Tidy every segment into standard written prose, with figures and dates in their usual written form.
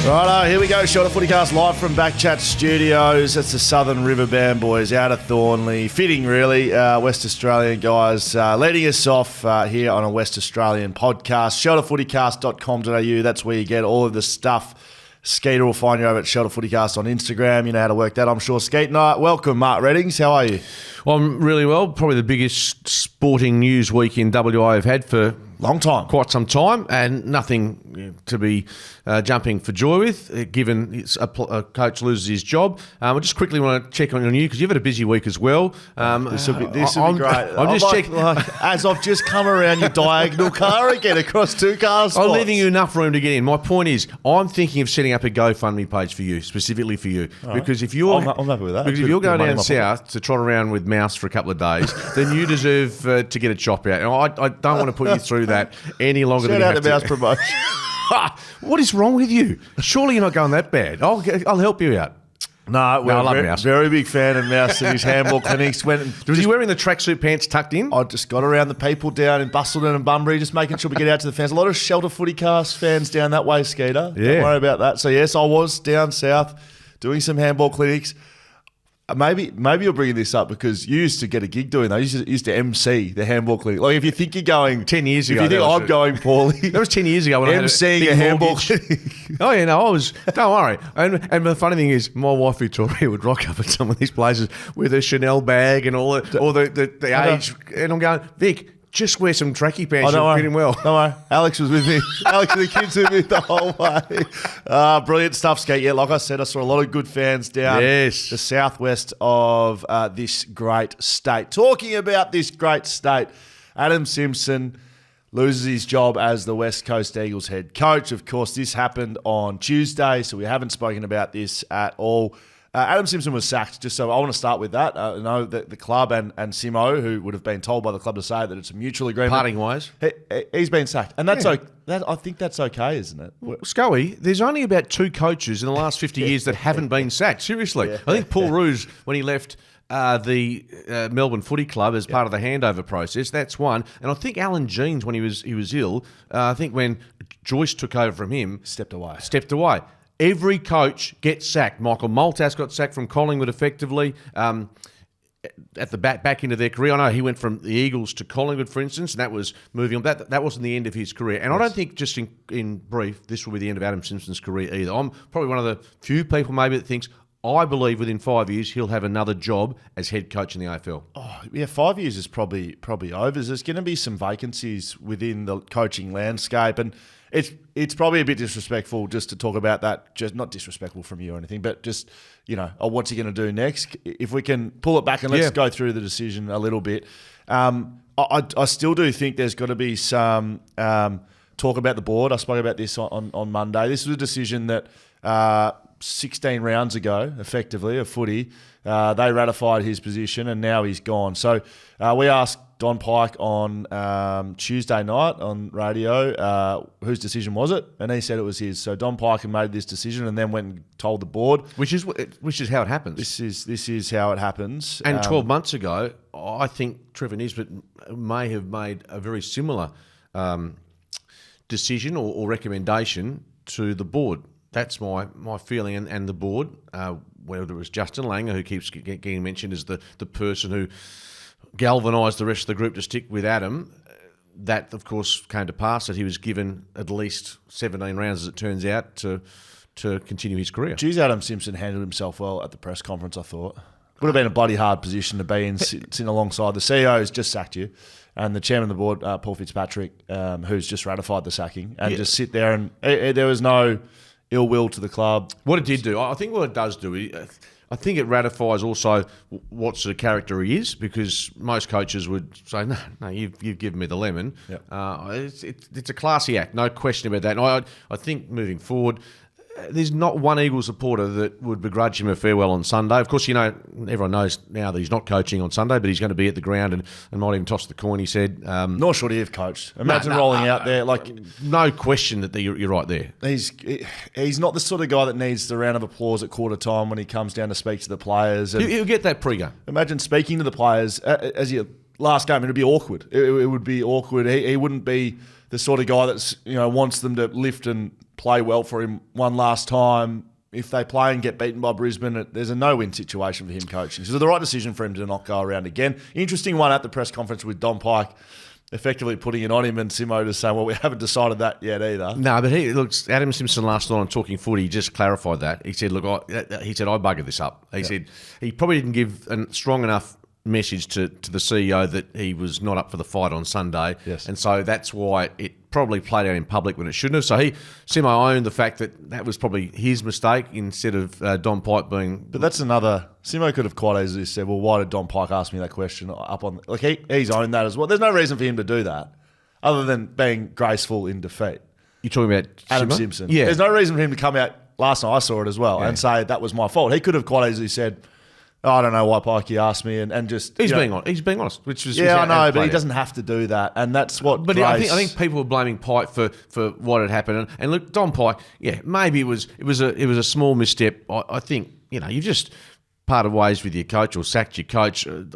Righto, here we go. Short of FootyCast live from BackChat Studios. That's the Southern River Band boys out of Thornley. Fitting, really. West Australian guys leading us off here on a West Australian podcast. Shelterfootycast.com.au. That's where you get all of the stuff. Skeeter will find you over at Shelter Footycast on Instagram. You know how to work that, I'm sure. Skeet, welcome, Mark Reddings. How are you? Well, I'm really well. Probably the biggest sporting news week in WA I've had for long time, quite some time, and nothing to be jumping for joy with, given a coach loses his job. I just quickly want to check on you because you've had a busy week as well. This will be great. I'm just checking, as I've just come around your diagonal car again across two car spots. I'm leaving you enough room to get in. My point is, I'm thinking of setting up a GoFundMe page for you, specifically for you, because if you're, I'm happy with that. Because if you're going down south to trot around with Mouse for a couple of days, then you deserve to get a chop out. And I don't want to put you through that any longer than you have to. Shout out the Mouse promotion. What is wrong with you? Surely you're not going that bad. I'll help you out. No, I love Mouse. Very big fan of Mouse and his handball clinics. Was he wearing the tracksuit pants tucked in? I just got around the people down in Busselton and Bunbury, just making sure we get out to the fans. A lot of Shelter Footycast fans down that way, Skeeter. Yeah. Don't worry about that. So, yes, I was down south doing some handball clinics. Maybe you're bringing this up because you used to get a gig doing that. You used to MC the handball clinic. Like, if you think you're going 10 years ago, if you think I'm going poorly, that was 10 years ago when MCing I had a handball clinic. Oh yeah, no, I was. Don't worry. And the funny thing is, my wife Victoria would rock up at some of these places with a Chanel bag and all the age, and I'm going, Vic, just wear some tracky pants. You'll fit in well. Don't worry. Alex was with me. Alex and the kids with me the whole way. Brilliant stuff, Skate. Yeah, like I said, I saw a lot of good fans down the southwest of this great state. Talking about this great state, Adam Simpson loses his job as the West Coast Eagles head coach. Of course, this happened on Tuesday, so we haven't spoken about this at all. Adam Simpson was sacked, just so I want to start with that. I know that the club and Simo, who would have been told by the club to say that it's a mutual agreement. Parting ways. He's been sacked. And that's okay. I think that's okay, isn't it? Well, Scully, there's only about 2 coaches in the last 50 years that haven't been sacked. Seriously. I think Paul Roos, when he left the Melbourne Footy Club as part of the handover process, that's one. And I think Alan Jeans, when he was ill, I think when Joyce took over from him, stepped away. Every coach gets sacked. Michael Maltas got sacked from Collingwood effectively at the back end of their career. I know he went from the Eagles to Collingwood, for instance, and that was moving on. That wasn't the end of his career. And I don't think, just in brief, this will be the end of Adam Simpson's career either. I'm probably one of the few people maybe that thinks, I believe within 5 years he'll have another job as head coach in the AFL. Oh, yeah, 5 years is probably over. There's going to be some vacancies within the coaching landscape, and it's probably a bit disrespectful just to talk about that. Just not disrespectful from you or anything, but just, what's he going to do next? If we can pull it back and let's go through the decision a little bit. I still do think there's got to be some talk about the board. I spoke about this on Monday. This was a decision that 16 rounds ago, effectively, of footy, they ratified his position and now he's gone. So we asked Don Pike on Tuesday night on radio, whose decision was it? And he said it was his. So Don Pike had made this decision and then went and told the board. Which is how it happens. This is how it happens. And 12 months ago, I think Trevor Nisbet may have made a very similar decision or recommendation to the board. That's my feeling, and the board, whether it was Justin Langer, who keeps getting mentioned as the person who galvanised the rest of the group to stick with Adam, that of course came to pass, that he was given at least 17 rounds, as it turns out, to continue his career. Geez, Adam Simpson handled himself well at the press conference, I thought. Would have been a bloody hard position to be in, sitting alongside the CEO who's just sacked you, and the chairman of the board, Paul Fitzpatrick, who's just ratified the sacking, and just sit there and there was no ill will to the club. What it did do, I think what it does do, I think it ratifies also what sort of character he is, because most coaches would say, no, you've given me the lemon. Yep. It's a classy act, no question about that. And I think moving forward, there's not one Eagles supporter that would begrudge him a farewell on Sunday. Of course, everyone knows now that he's not coaching on Sunday, but he's going to be at the ground and might even toss the coin, he said. Nor should he have coached. Imagine rolling out there. No question that you're right there. He's not the sort of guy that needs the round of applause at quarter time when he comes down to speak to the players. And he'll get that pre-game. Imagine speaking to the players as your last game. It would be awkward. It would be awkward. He wouldn't be the sort of guy that's wants them to lift and play well for him one last time. If they play and get beaten by Brisbane, there's a no-win situation for him coaching. So the right decision for him to not go around again. Interesting one at the press conference with Don Pike, effectively putting it on him, and Simo just saying, well, we haven't decided that yet either. No, but Adam Simpson last night on Talking Footy just clarified that. He said, look, I buggered this up. He said he probably didn't give a strong enough message to the CEO that he was not up for the fight on Sunday. Yes. And so that's why it probably played out in public when it shouldn't have. So Simo owned the fact that was probably his mistake instead of Don Pike being... But that's another... Simo could have quite easily said, well, why did Don Pike ask me that question up on... Like, he's owned that as well. There's no reason for him to do that other than being graceful in defeat. You're talking about Adam Simo? Simpson. Yeah. There's no reason for him to come out... Last night I saw it as well and say that was my fault. He could have quite easily said... Oh, I don't know why Pikey asked me, and just he's being honest, which is I know, but he doesn't have to do that, and that's what. But I think people were blaming Pike for what had happened, and look, Don Pike, maybe it was a small misstep. I think you just parted ways with your coach or sacked your coach. I've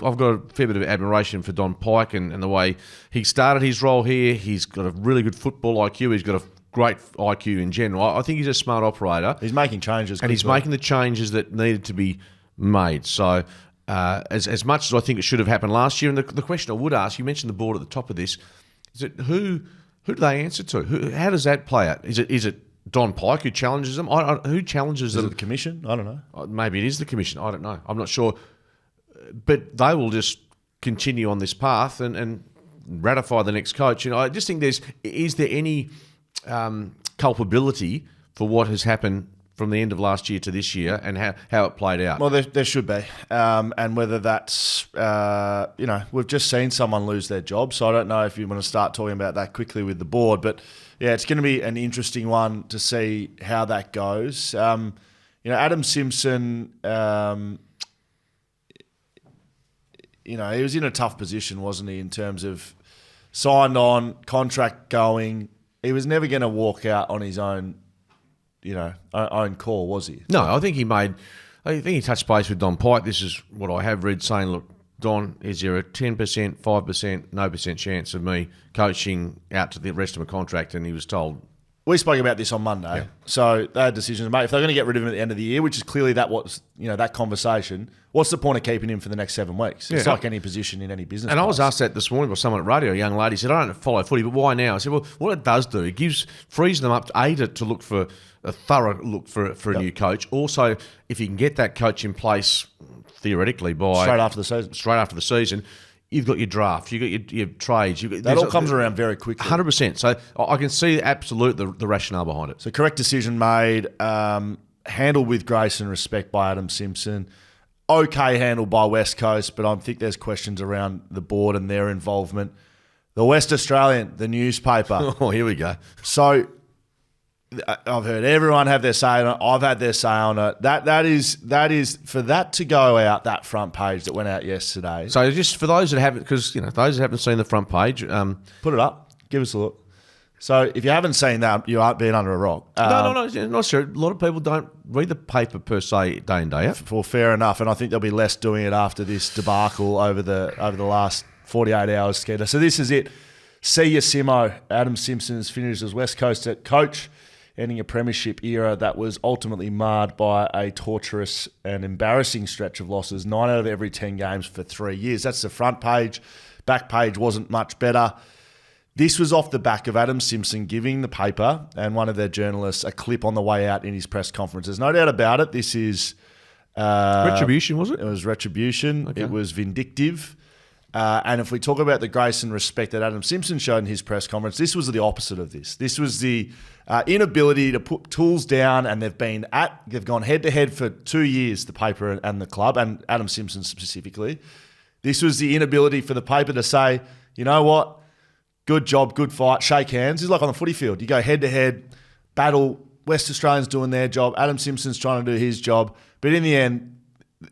got a fair bit of admiration for Don Pike and the way he started his role here. He's got a really good football IQ. He's got a great IQ in general. I think he's a smart operator. He's making changes, and he's making the changes that needed to be made. So as much as I think it should have happened last year, and the question I would ask, you mentioned the board at the top of this, is it who do they answer to? How does that play out? Is it Don Pike who challenges them? Who challenges them? Is it the commission? I don't know. Maybe it is the commission. I don't know. I'm not sure. But they will just continue on this path and ratify the next coach. I just think is there any culpability for what has happened from the end of last year to this year and how it played out? Well, there should be. And whether that's, we've just seen someone lose their job, so I don't know if you want to start talking about that quickly with the board. But, it's going to be an interesting one to see how that goes. Adam Simpson, he was in a tough position, wasn't he, in terms of signed on, contract going. He was never going to walk out on his own own call, was he? No, I think he touched base with Don Pike. This is what I have read saying, look, Don, is there a 10%, 5%, no percent chance of me coaching out to the rest of my contract? And he was told... We spoke about this on Monday. So they had decisions to make. If they're going to get rid of him at the end of the year, which is clearly that conversation, what's the point of keeping him for the next 7 weeks? It's like any position in any business. And I was asked that this morning by someone at radio. A young lady said, I don't follow footy, but why now? I said, well, what it does do, it frees them up to look for a thorough look for a new coach. Also, if you can get that coach in place, theoretically, by... Straight after the season. You've got your draft, you've got your trades. That all comes around very quickly. 100%. So I can see the rationale behind it. So correct decision made, handled with grace and respect by Adam Simpson. Okay handled by West Coast, but I think there's questions around the board and their involvement. The West Australian, the newspaper. Oh, here we go. So I've heard everyone have their say on it. I've had their say on it. That is for that to go out, that front page that went out yesterday. So just for those that haven't, because those that haven't seen the front page, put it up. Give us a look. So if you haven't seen that, you aren't being under a rock. No, not sure. A lot of people don't read the paper per se day in day out. Well, fair enough, and I think there'll be less doing it after this debacle over the last 48 hours, Skeeter. So this is it. See ya, Simo. Adam Simpson has finished as West Coast coach, ending a premiership era that was ultimately marred by a torturous and embarrassing stretch of losses, 9 out of every 10 games for 3 years. That's the front page. Back page wasn't much better. This was off the back of Adam Simpson giving the paper and one of their journalists a clip on the way out in his press conference. There's no doubt about it. This is... retribution, was it? It was retribution. Okay. It was vindictive. And if we talk about the grace and respect that Adam Simpson showed in his press conference, this was the opposite of this. This was the inability to put tools down, and they've gone head to head for 2 years, the paper and the club, and Adam Simpson specifically. This was the inability for the paper to say, you know what, good job, good fight, shake hands. It's like on the footy field. You go head to head, battle, West Australians doing their job, Adam Simpson's trying to do his job, but in the end,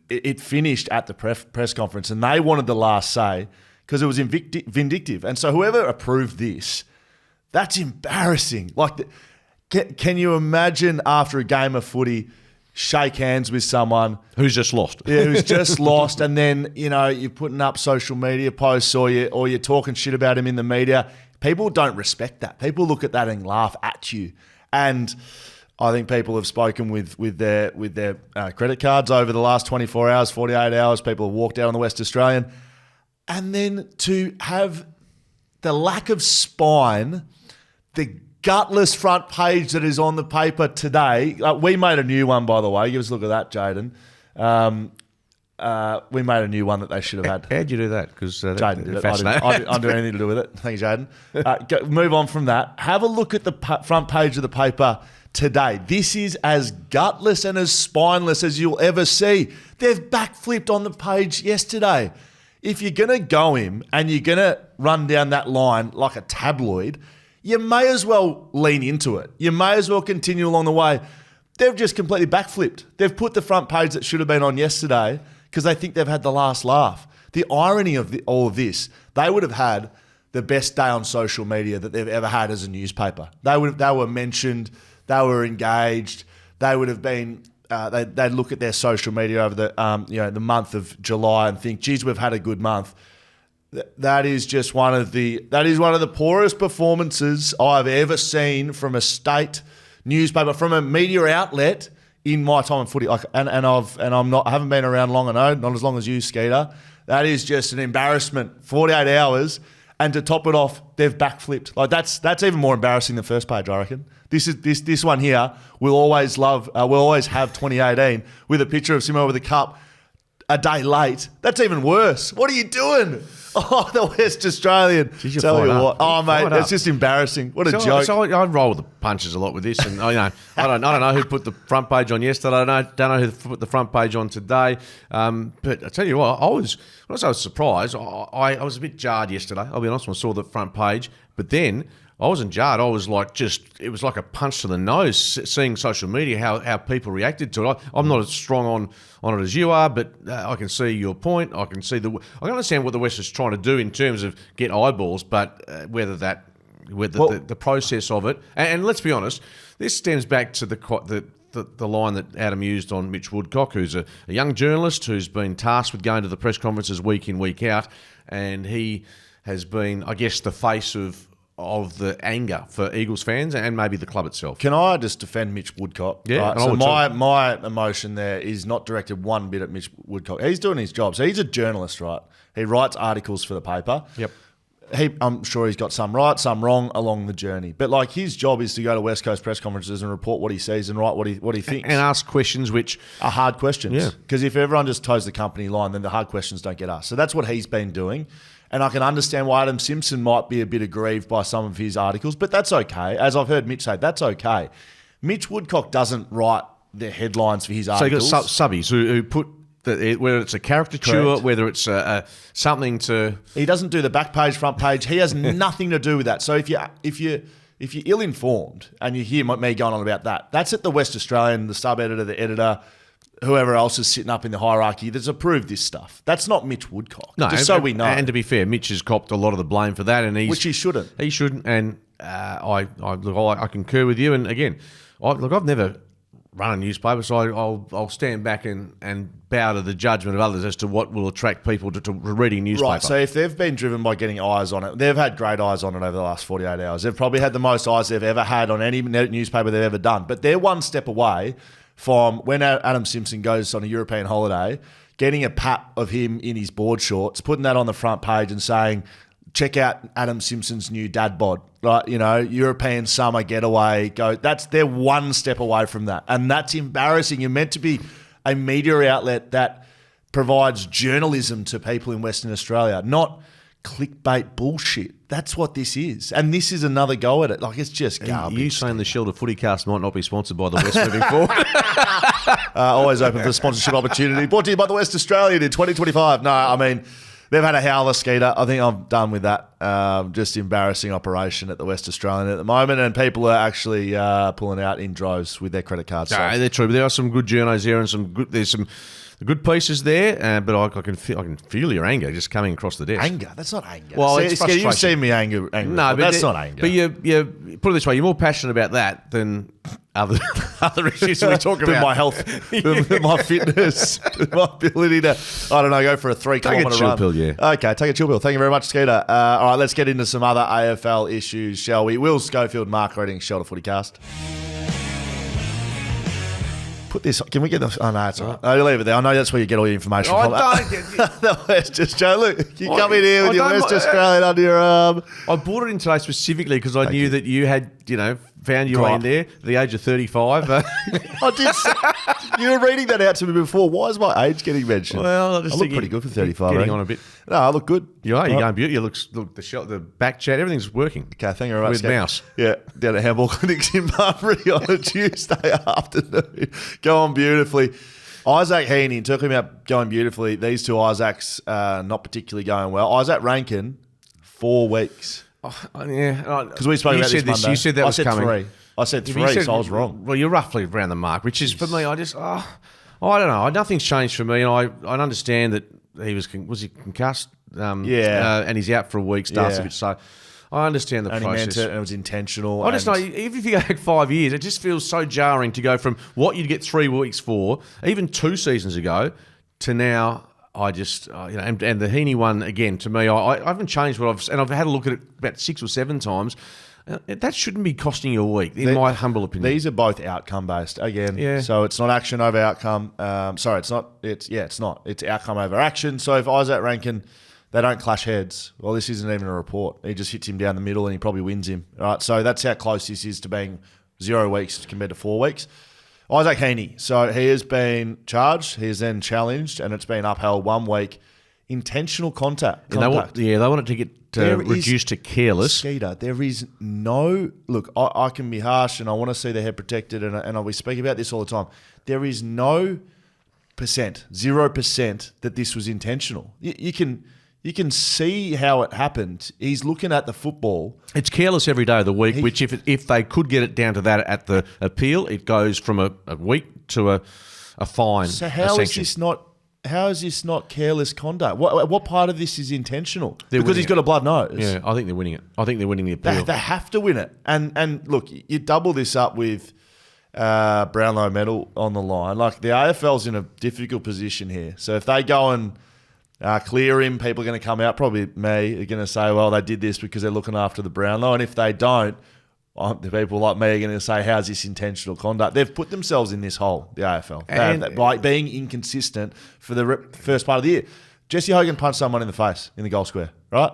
it finished at the press conference, and they wanted the last say because it was vindictive. And so whoever approved this, that's embarrassing. Like, can you imagine after a game of footy, shake hands with someone who's just lost? Yeah, who's just lost, and then you're putting up social media posts or you're talking shit about him in the media. People don't respect that. People look at that and laugh at you. And I think people have spoken with their credit cards over the last 24 hours, 48 hours. People have walked out on the West Australian. And then to have the lack of spine, the gutless front page that is on the paper today. We made a new one, by the way. Give us a look at that, Jaden. We made a new one that they should have had. How'd you do that? Because Jaden did it. I didn't do anything to do with it. Thank you, Jaden. Move on from that. Have a look at the front page of the paper today. This is as gutless and as spineless as you'll ever see. They've backflipped on the page yesterday. If you're going to go him and you're going to run down that line like a tabloid, you may as well lean into it. You may as well continue along the way. They've just completely backflipped. They've put the front page that should have been on yesterday because they think they've had the last laugh. The irony of all of this, they would have had the best day on social media that they've ever had as a newspaper. They were mentioned, they were engaged, they would have been. They'd look at their social media over the month of July and think, geez, we've had a good month. That is just one of the poorest performances I've ever seen from a state newspaper, from a media outlet in my time in footy. I haven't been around long, I know, not as long as you, Skeeter. That is just an embarrassment. 48 hours, and to top it off, they've backflipped. Like that's even more embarrassing than the first page, I reckon. This one here, we'll always have 2018 with a picture of Simo with a cup a day late. That's even worse. What are you doing? Oh, the West Australian. Jeez, tell you what. Oh, mate, it's just embarrassing. What a joke. So I roll with the punches a lot with this, and I don't know who put the front page on yesterday. I don't know who put the front page on today. But I tell you what, I was surprised. I was a bit jarred yesterday. I'll be honest when I saw the front page, but then I wasn't jarred. I was like, it was like a punch to the nose seeing social media, how people reacted to it. I'm not as strong on it as you are, but I can see your point. I can understand what the West is trying to do in terms of get eyeballs, but whether the process of it, and let's be honest, this stems back to the line that Adam used on Mitch Woodcock, who's a young journalist who's been tasked with going to the press conferences week in, week out, and he has been, I guess, the face of the anger for Eagles fans and maybe the club itself. Can I just defend Mitch Woodcock? Yeah. Right? So my emotion there is not directed one bit at Mitch Woodcock. He's doing his job. So he's a journalist, right? He writes articles for the paper. Yep. I'm sure he's got some right, some wrong along the journey. But like his job is to go to West Coast press conferences and report what he sees and write what he thinks. And ask questions which are hard questions. Yeah. Because if everyone just toes the company line, then the hard questions don't get asked. So that's what he's been doing. And I can understand why Adam Simpson might be a bit aggrieved by some of his articles, but that's okay. As I've heard Mitch say, that's okay. Mitch Woodcock doesn't write the headlines for his articles. So you've got subbies who put, whether it's a caricature, Correct. whether it's something to... He doesn't do the back page, front page. He has nothing to do with that. So if you're ill-informed and you hear me going on about that, that's at the West Australian, the sub-editor, the editor, whoever else is sitting up in the hierarchy that's approved this stuff. That's not Mitch Woodcock. No, just so we know. And to be fair, Mitch has copped a lot of the blame for that, and which he shouldn't. He shouldn't. And I concur with you. And again, I've never run a newspaper, so I'll stand back and bow to the judgment of others as to what will attract people to reading newspaper. Right. So if they've been driven by getting eyes on it, they've had great eyes on it over the last 48 hours. They've probably had the most eyes they've ever had on any newspaper they've ever done. But they're one step away from when Adam Simpson goes on a European holiday, getting a pat of him in his board shorts, putting that on the front page and saying, check out Adam Simpson's new dad bod, right? You know, European summer getaway. They're one step away from that. And that's embarrassing. You're meant to be a media outlet that provides journalism to people in Western Australia, not clickbait bullshit. That's what this is. And this is another go at it. Like, it's just garbage. You saying the Shelter FootyCast might not be sponsored by the West moving forward? Always open for sponsorship opportunity. Brought to you by the West Australian in 2025. No, I mean, they've had a howler, Skeeter. I think I'm done with that. Just embarrassing operation at the West Australian at the moment, and people are actually pulling out in droves with their credit cards. No, they're true. But there are some good journos there, and there's some good pieces there. But I can feel your anger just coming across the desk. Anger? That's not anger. Well, it's frustration. You've seen me angry. No, but that's not anger. But you put it this way: you're more passionate about that than other issues we talk about. Than my health, than my fitness, my ability to, I don't know, go for a 3-kilometre run. Take a chill pill, yeah. Okay, take a chill pill. Thank you very much, Skeeter. All right, let's get into some other AFL issues, shall we? Will Schofield, Mark Reading, Shelter FootyCast. put this. Can we get this? Oh no, it's all right. No, leave it there. I know that's where you get all your information from. The West Australia. Look, you come in here with your West Australian under your arm. I bought it in today specifically because I knew that you had, found your way in there at the age of 35. I did. You were reading that out to me before. Why is my age getting mentioned? Well, I look pretty good for 35. Getting on a bit. No, I look good. You are. You're going beautiful. Look, the back chat, everything's working. Okay, thank you very much. With mouse. Yeah, down at Handball Clinics in Bunbury on a Tuesday afternoon. Going beautifully. Isaac Heeney, talking about going beautifully, these two Isaacs not particularly going well. Isaac Rankine, 4 weeks. Yeah. Because we spoke about this Monday. You said that was coming. 3. I said 3, so I was wrong. Well, you're roughly around the mark, which is, for me, I don't know. Nothing's changed for me, and I understand that he was he concussed? And he's out for a week, starts a bit so. I understand the process. And he meant it, and it was intentional. I just know, even if you go back 5 years, it just feels so jarring to go from what you'd get 3 weeks for, even 2 seasons ago, to now. I just, and the Heeney one, again, to me, I haven't changed I've had a look at it about 6 or 7 times. That shouldn't be costing you a week, in my humble opinion. These are both outcome based again. Yeah. So it's not action over outcome. It's not. It's not. It's outcome over action. So if Isaac Rankine, they don't clash heads. Well, this isn't even a report. He just hits him down the middle and he probably wins him. Right. So that's how close this is to being 0 weeks compared to 4 weeks. Isaac Heeney. So he has been charged. He is then challenged, and it's been upheld 1 week. Intentional contact. They wanted to get reduced to careless. Skeeter, there is no... Look, I can be harsh and I want to see the head protected, and we speak about this all the time. There is no 0% that this was intentional. You can see how it happened. He's looking at the football. It's careless every day of the week, which if they could get it down to that at the appeal, it goes from a week to a fine. So how is this not careless conduct? What part of this is intentional? Because he's got a blood nose. Yeah, I think they're winning it. I think they're winning the appeal. They have to win it. And look, you double this up with Brownlow medal on the line. Like, the AFL's in a difficult position here. So if they go and clear him, people are going to come out, probably me, are going to say, well, they did this because they're looking after the Brownlow. And if they don't, the people like me are going to say, how's this intentional conduct? They've put themselves in this hole, the AFL, by being inconsistent for the first part of the year. Jesse Hogan punched someone in the face in the goal square, right?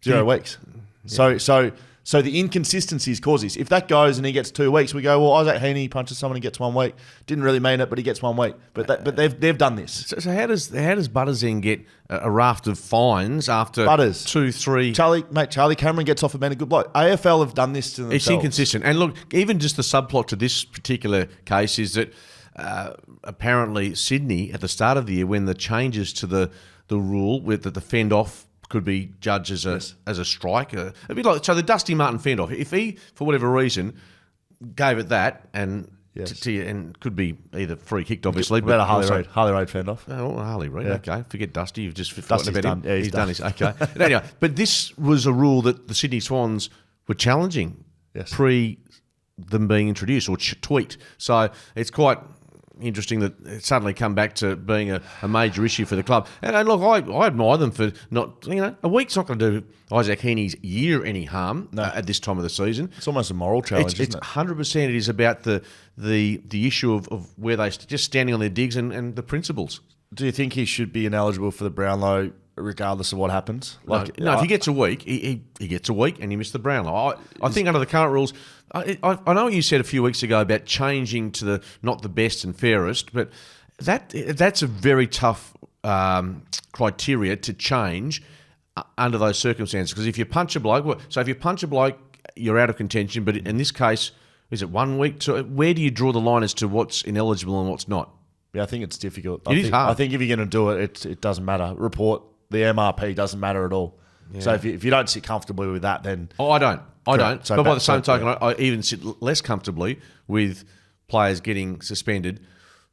0 weeks. Yeah. So the inconsistencies cause this. If that goes and he gets 2 weeks, we go, well, Isaac Heeney punches someone and gets 1 week. Didn't really mean it, but he gets 1 week. But they've done this. So how does Butters then get a raft of fines after 2, 3? Charlie Cameron gets off of being a good bloke. AFL have done this to themselves. It's inconsistent. And look, even just the subplot to this particular case is that apparently Sydney, at the start of the year, when the changes to the rule with the fend off could be judged as a strike. A bit like, so the Dusty Martin fend off. If he, for whatever reason, gave it that and and could be either free kicked, obviously. But Harley Reid fend off. Oh, Harley Reid. Yeah. Okay, forget Dusty. You've just forgotten about him. Yeah, he's done his. Okay. Anyway, but this was a rule that the Sydney Swans were challenging pre them being introduced or tweaked. So it's quite interesting that it's suddenly come back to being a major issue for the club. And look, I admire them for not, a week's not going to do Isaac Heeney's year any harm at this time of the season. It's almost a moral challenge, isn't it? 100% it is about the issue of where they just standing on their digs and the principles. Do you think he should be ineligible for the Brownlow regardless of what happens? No, if he gets a week, he gets a week and he missed the Brownlow. I think under the current rules, I know what you said a few weeks ago about changing to the not the best and fairest, but that's a very tough criteria to change under those circumstances. Because if you punch a bloke, you're out of contention. But in this case, is it 1 week? Where do you draw the line as to what's ineligible and what's not? Yeah, I think it's difficult. It is hard. I think if you're going to do it, it doesn't matter. Report the MRP doesn't matter at all. Yeah. So if you don't sit comfortably with that, then... Oh, I don't. So but by the same token, I even sit less comfortably with players getting suspended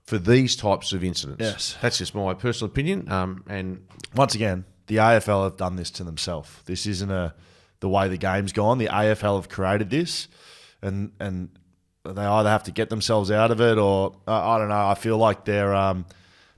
for these types of incidents. Yes. That's just my personal opinion. And once again, the AFL have done this to themselves. This isn't the way the game's gone. The AFL have created this, and they either have to get themselves out of it, or I don't know. I feel like they're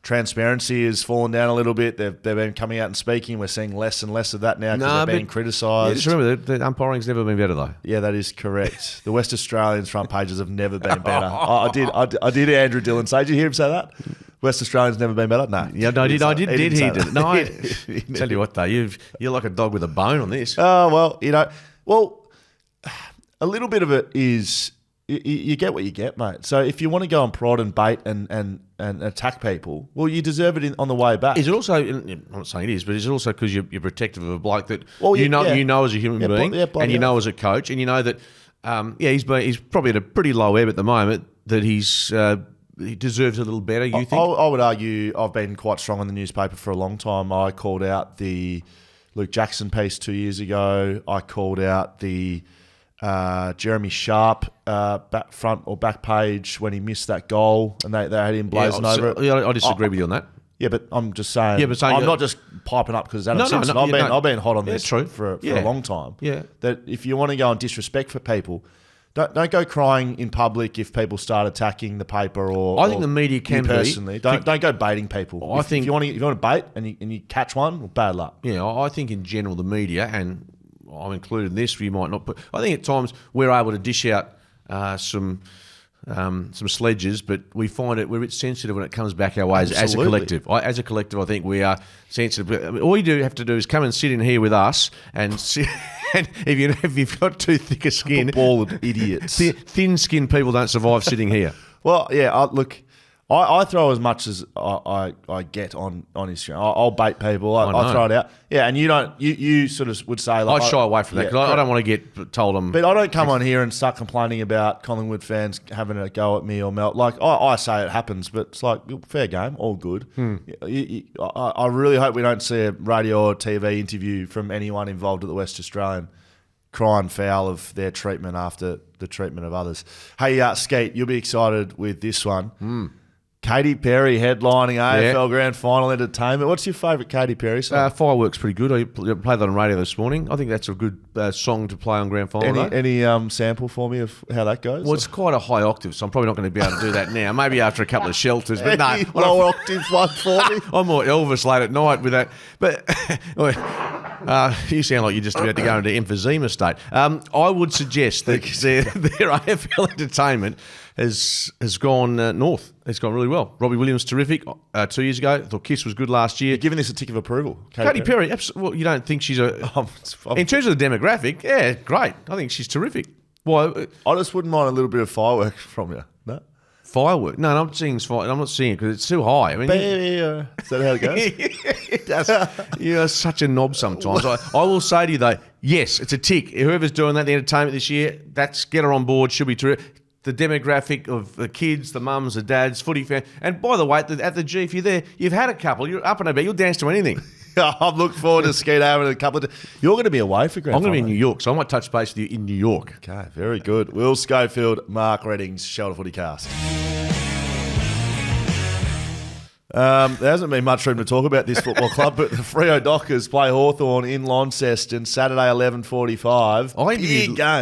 transparency has fallen down a little bit. They've been coming out and speaking. We're seeing less and less of that now because they're being criticised. Just remember, the umpiring's never been better, though. Yeah, that is correct. The West Australians front pages have never been better. I did Andrew Dillon say. Did you hear him say that? West Australians never been better? No. Yeah, no, I did hear it. No, I tell you what, though, you're like a dog with a bone on this. Oh, well, a little bit of it is you get what you get, mate. So if you want to go and prod and bait and attack people, well, you deserve it on the way back. Is it also? I'm not saying it is, but is it also because you're protective of a bloke that you know as a human being, and you know as a coach, and you know that he's probably at a pretty low ebb at the moment, that he deserves a little better. You think? I would argue I've been quite strong in the newspaper for a long time. I called out the Luke Jackson piece 2 years ago. I called out the Jeremy Sharp back front or back page when he missed that goal and they had him blazing over it. Yeah, I disagree with you on that. Yeah, but I'm just saying. Yeah, but I'm not just piping up because Adam Simpson. I've been hot on this for a long time. Yeah, that if you want to go and disrespect for people, don't go crying in public if people start attacking the paper or. I think the media can personally. Don't go baiting people. If you want to bait and you catch one, well, bad luck. Yeah, I think in general the media, and I'm included in this, you might not put. I think at times we're able to dish out some sledges, but we're a bit sensitive when it comes back our way as a collective. As a collective, I think we are sensitive. I mean, all you have to do is come and sit in here with us and sit. And if you've got too thick a skin, ball of idiots, thin-skinned people don't survive sitting here. Well, yeah. Look, I throw as much as I get on Instagram. I'll bait people. I throw it out. Yeah, and you don't. You sort of would say like I shy away from that because I don't want to get told I'm. But I don't come on here and start complaining about Collingwood fans having a go at me or Mel. Like I say it happens, but it's like fair game, all good. I really hope we don't see a radio or TV interview from anyone involved at the West Australian crying foul of their treatment after the treatment of others. Hey, Skeet, you'll be excited with this one. Katy Perry headlining AFL Grand Final entertainment. What's your favourite Katy Perry song? Fireworks pretty good. I played that on radio this morning. I think that's a good song to play on Grand Final. Any sample for me of how that goes? Well, it's quite a high octave, so I'm probably not going to be able to do that now. Maybe after a couple of shelters. But no, lower octave one for me. I'm more Elvis late at night with that. But you sound like you're just about to go into emphysema state. I would suggest that their AFL entertainment has gone north. It's gone really well. Robbie Williams, terrific 2 years ago. I thought Kiss was good last year. You're giving this a tick of approval. Katy Perry, absolutely. Well, you don't think she's a... in terms of the demographic, yeah, great. I think she's terrific. Why? I just wouldn't mind a little bit of fireworks from you. No? Firework? No, I'm not seeing it because it's too high. I mean, is that how it goes? You're such a knob sometimes. I will say to you, though, yes, it's a tick. Whoever's doing that, the entertainment this year, get her on board. She'll be terrific. The demographic of the kids, the mums, the dads, footy fans. And by the way, at the G, if you're there, you've had a couple. You're up and about. You'll dance to anything. I'm looking forward to Skeet having a couple of... You're going to be away for Grand Final. I'm going to be in New York, so I might touch base with you in New York. Okay, very good. Will Schofield, Mark Reddings, Shelter FootyCast. There hasn't been much room to talk about this football club, but the Freo Dockers play Hawthorn in Launceston Saturday 11:45. I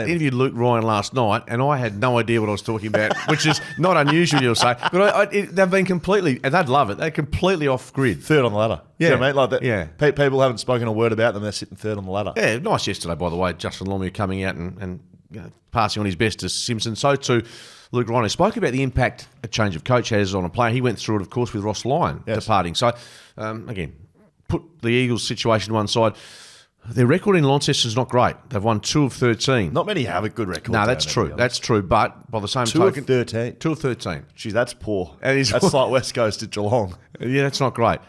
interviewed Luke Ryan last night, and I had no idea what I was talking about, which is not unusual, you'll say. But they've been completely, and they'd love it. They're completely off grid. Third on the ladder. Yeah, you know what I mean? Like that. Yeah, people haven't spoken a word about them. They're sitting third on the ladder. Yeah, nice yesterday, by the way. Justin Longmuir coming out and passing on his best to Simpson. So too. Luke Ryan spoke about the impact a change of coach has on a player. He went through it, of course, with Ross Lyon departing. So, again, put the Eagles' situation to one side. Their record in Launceston is not great. They've won 2 of 13. Not many have a good record. No, that's true. That's true. But by the same token... 2 of 13. 2 of 13. Geez, that's poor. That's like West Coast to Geelong. Yeah, that's not great.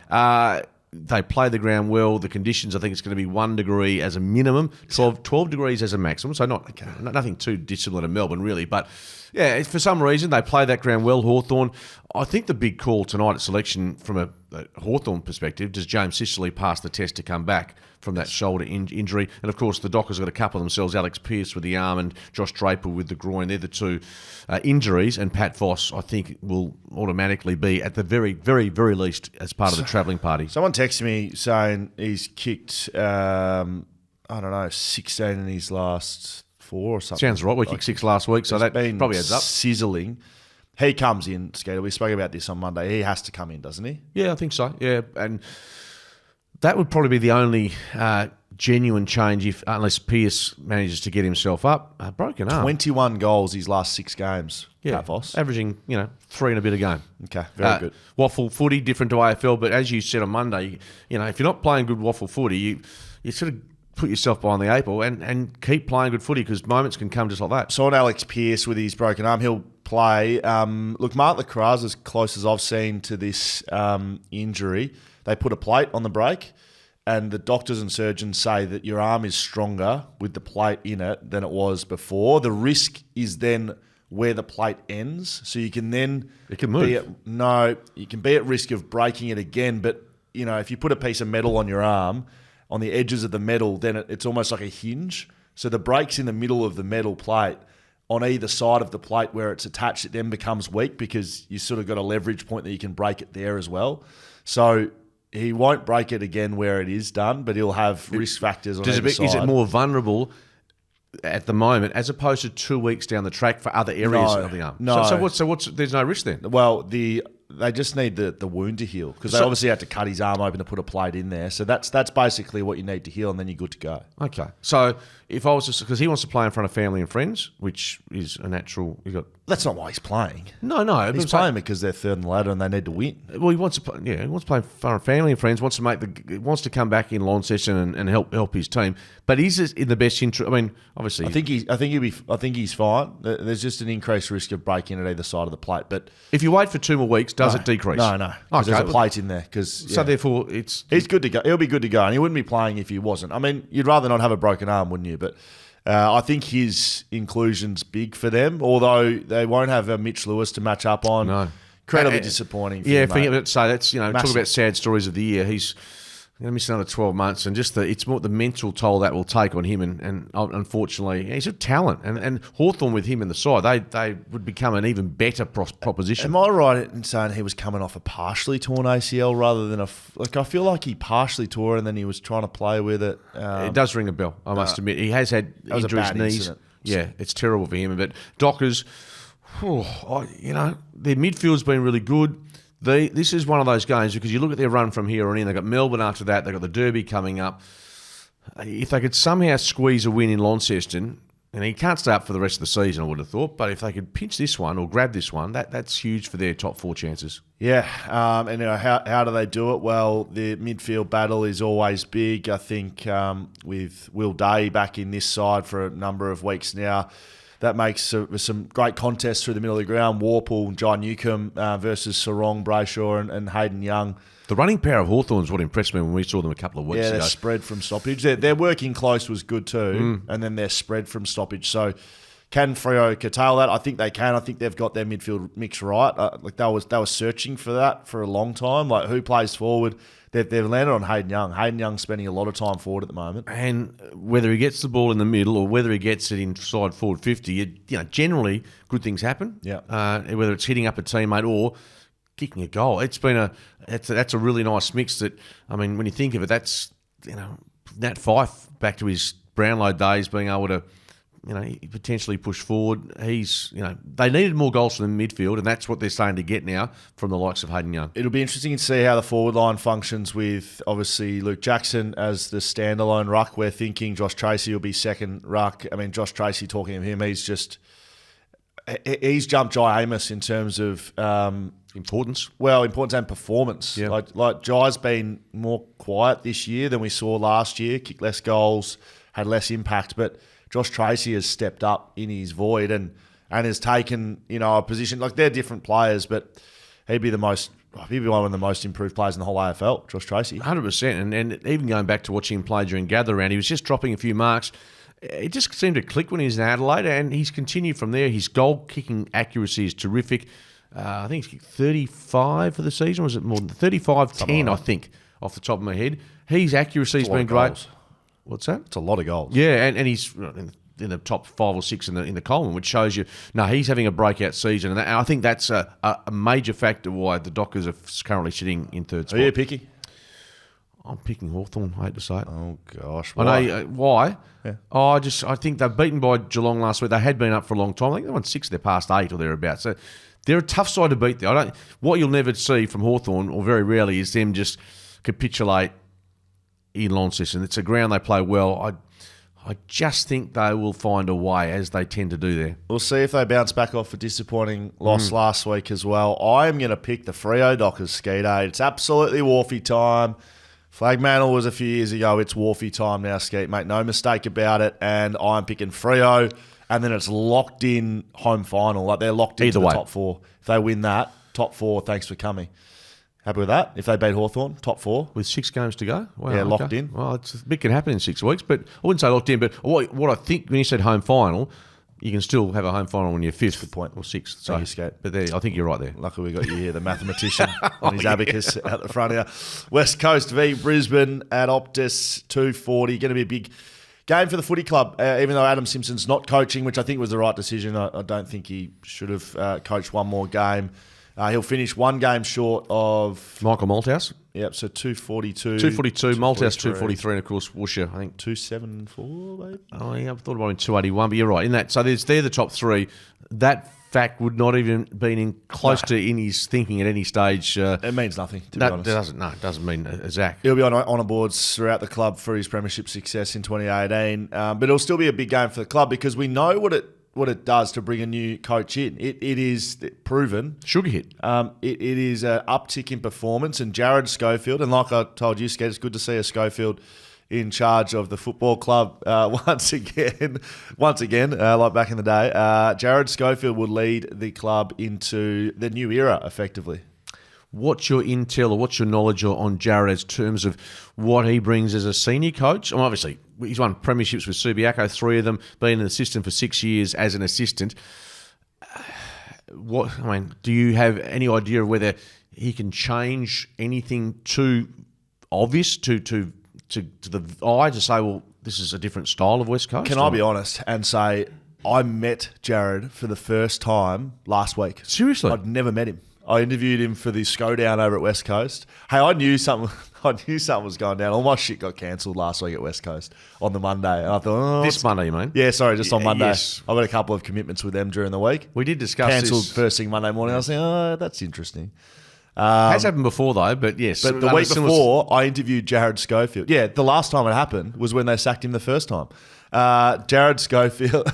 They play the ground well. The conditions, I think it's going to be 1 degree as a minimum, 12 degrees as a maximum. So nothing too dissimilar to Melbourne, really. But, yeah, for some reason, they play that ground well, Hawthorn. I think the big call tonight at selection from a Hawthorn perspective, does James Sicily pass the test to come back from that shoulder injury? And, of course, the Dockers got a couple of themselves, Alex Pearce with the arm and Josh Draper with the groin. They're the two injuries, and Pat Voss, I think, will automatically be, at the very, very, very least, as part of the travelling party. Someone texted me saying he's kicked, 16 in his last 4 or something. Sounds right. We kicked 6 last week, so that probably adds up. Sizzling. He comes in, Skeeter. We spoke about this on Monday. He has to come in, doesn't he? Yeah, I think so. Yeah, and that would probably be the only genuine change unless Pearce manages to get himself up. Broken arm. 21 goals his last 6 games. Yeah, Pat Voss. averaging 3 and a bit a game. Okay, very good. Waffle footy, different to AFL, but as you said on Monday, if you're not playing good waffle footy, you sort of put yourself behind the 8 ball and keep playing good footy because moments can come just like that. So on Alex Pearce with his broken arm, he'll play. Look, Mark Lacroix, as close as I've seen to this injury, they put a plate on the break, and the doctors and surgeons say that your arm is stronger with the plate in it than it was before. The risk is then where the plate ends, so you can then it can move. You can be at risk of breaking it again. But if you put a piece of metal on your arm, on the edges of the metal, then it's almost like a hinge. So the breaks in the middle of the metal plate on either side of the plate where it's attached, it then becomes weak because you sort of got a leverage point that you can break it there as well. So he won't break it again where it is done, but he'll have risk factors on either side. Is it more vulnerable at the moment as opposed to 2 weeks down the track for other areas of the arm? No. So what's there's no risk then? Well, they just need the wound to heal because they obviously had to cut his arm open to put a plate in there. So that's basically what you need to heal, and then you're good to go. Okay. So if I was just because he wants to play in front of family and friends, which is a natural. That's not why he's playing. No. He's playing because they're third in the ladder and they need to win. Well, he wants to play. Yeah, he wants to play in front of family and friends. Wants to come back in Launceston and help his team. But is it in the best interest? I mean, obviously, I think he's fine. There's just an increased risk of breaking at either side of the plate. But if you wait for 2 more weeks, does it decrease? No. Because there's a plate in there. So therefore, he's good to go. He'll be good to go, and he wouldn't be playing if he wasn't. I mean, you'd rather not have a broken arm, wouldn't you? But I think his inclusion's big for them, although they won't have a Mitch Lewis to match up on. No. Incredibly disappointing. For yeah, him, mate. So that's talk about sad stories of the year. He's going to miss another 12 months, and just it's more the mental toll that will take on him. And unfortunately, he's a talent. And Hawthorn with him in the side, they would become an even better proposition. Am I right in saying he was coming off a partially torn ACL rather than I feel like he partially tore and then he was trying to play with it. It does ring a bell, I must admit. He has had injuries, knees. Incident. Yeah, it's terrible for him. But Dockers, their midfield's been really good. This is one of those games because you look at their run from here on in. They've got Melbourne after that. They've got the Derby coming up. If they could somehow squeeze a win in Launceston, and he can't stay up for the rest of the season, I would have thought, but if they could pinch this one or grab this one, that's huge for their top 4 chances. Yeah, and how do they do it? Well, the midfield battle is always big. I think with Will Day back in this side for a number of weeks now, that makes some great contests through the middle of the ground. Warple, Jai Newcomb versus Sarong, Brayshaw and Hayden Young. The running power of Hawthorn is what impressed me when we saw them a couple of weeks ago. Yeah, their spread from stoppage. Their working close was good too, and then their spread from stoppage. So can Freo curtail that? I think they can. I think they've got their midfield mix right. They were searching for that for a long time. Like who plays forward? They've landed on Hayden Young. Hayden Young's spending a lot of time forward at the moment. And whether he gets the ball in the middle or whether he gets it inside forward 50, generally good things happen. Yeah. Whether it's hitting up a teammate or kicking a goal. That's a really nice mix that, I mean, when you think of it, that's, Nat Fyfe back to his Brownlow days being able to, potentially push forward. They needed more goals from the midfield, and that's what they're starting to get now from the likes of Hayden Young. It'll be interesting to see how the forward line functions with, obviously, Luke Jackson as the standalone ruck. We're thinking Josh Tracy will be second ruck. I mean, Josh Tracy, talking of him, he's jumped Jai Amos in terms of importance. Well, importance and performance. Yeah. Like Jai's been more quiet this year than we saw last year. Kicked less goals, had less impact, but Josh Tracy has stepped up in his void and has taken a position. Like they're different players, but he'd be one of the most improved players in the whole AFL. Josh Tracy, 100%. And even going back to watching him play during gather round, he was just dropping a few marks. It just seemed to click when he was in Adelaide, and he's continued from there. His goal kicking accuracy is terrific. I think he's kicked 35 for the season. Was it more than 35-10? I think off the top of my head, his accuracy has been great. Goals. What's that? It's a lot of goals. Yeah, and he's in the top 5 or 6 in the Coleman, which shows you, he's having a breakout season. And I think that's a major factor why the Dockers are currently sitting in third spot. Are you picky? I'm picking Hawthorn, I hate to say it. Oh, gosh. Why? I know, why? Yeah. I think they're beaten by Geelong last week. They had been up for a long time. I think they won 6 of their past 8 or thereabouts. So They're a tough side to beat. There, what you'll never see from Hawthorn, or very rarely, is them just capitulate in Launceston. It's a ground they play well. I just think they will find a way, as they tend to do there. We'll see if they bounce back off a disappointing loss last week as well. I am going to pick the Freo Dockers, Skeeter. It's absolutely Wharfie time. Flagmantle was a few years ago. It's Wharfie time now, Skeet. Make no mistake about it. And I'm picking Freo. And then it's locked in home final. Like, they're locked into the top 4. If they win that, top 4, thanks for coming. Happy with that? If they beat Hawthorn, top 4. With 6 games to go? Wow, yeah, locked in. Well, a bit can happen in 6 weeks, but I wouldn't say locked in. But what I think, when you said home final, you can still have a home final when you're 5th. Good point. Or 6th. So, Skate. But there, I think you're right there. Luckily we got you here, the mathematician on his abacus out the front here. West Coast v Brisbane at Optus, 2:40. Going to be a big game for the footy club, even though Adam Simpson's not coaching, which I think was the right decision. I don't think he should have coached one more game. He'll finish 1 game short of Michael Malthouse. Yep, so 242. 242, Malthouse 243, and of course Woosher, I think 274, maybe. Oh yeah, I thought it might have been 281, but you're right. In that, so they're the top 3. That fact would not even been in close to in his thinking at any stage. It means nothing, to be honest. It doesn't mean a Zach. He'll be on honour boards throughout the club for his premiership success in 2018, but it'll still be a big game for the club because we know what it does to bring a new coach in. It is proven. Sugar hit. It is an uptick in performance, and Jared Schofield, and like I told you, Skate, it's good to see a Schofield in charge of the football club once again, like back in the day. Jared Schofield will lead the club into the new era, effectively. What's your intel or what's your knowledge on Jared in terms of what he brings as a senior coach? Well, obviously, he's won premierships with Subiaco, 3 of them, been an assistant for 6 years as an assistant. Do you have any idea of whether he can change anything too obvious to the eye to say, well, this is a different style of West Coast? Can I be honest and say I met Jared for the first time last week? Seriously? I'd never met him. I interviewed him for the Showdown over at West Coast. Hey, I knew something was going down. All my shit got cancelled last week at West Coast on the Monday. And I thought, this Monday, you mean? Yeah, sorry, just on Monday. Yes. I've got a couple of commitments with them during the week. We did discuss cancelled this. first thing Monday morning. I was like, that's interesting. Has happened before though, but yes. But the week before, I interviewed Jared Schofield. Yeah, the last time it happened was when they sacked him the first time. Jared Schofield.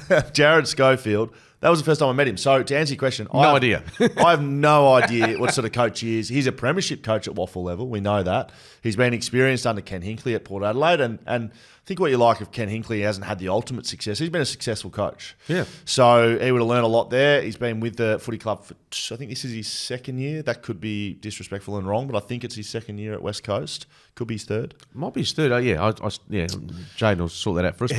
That was the first time I met him. So to answer your question, no idea. I have no idea what sort of coach he is. He's a premiership coach at waffle level. We know that. He's been experienced under Ken Hinkley at Port Adelaide. And I think what you like of Ken Hinkley, he hasn't had the ultimate success. He's been a successful coach. Yeah. So he would have learned a lot there. He's been with the footy club for, I think this is his 2nd year. That could be disrespectful and wrong, but I think it's his 2nd year at West Coast. Could be his 3rd. Might be his 3rd. Oh, yeah. Jaden will sort that out for us.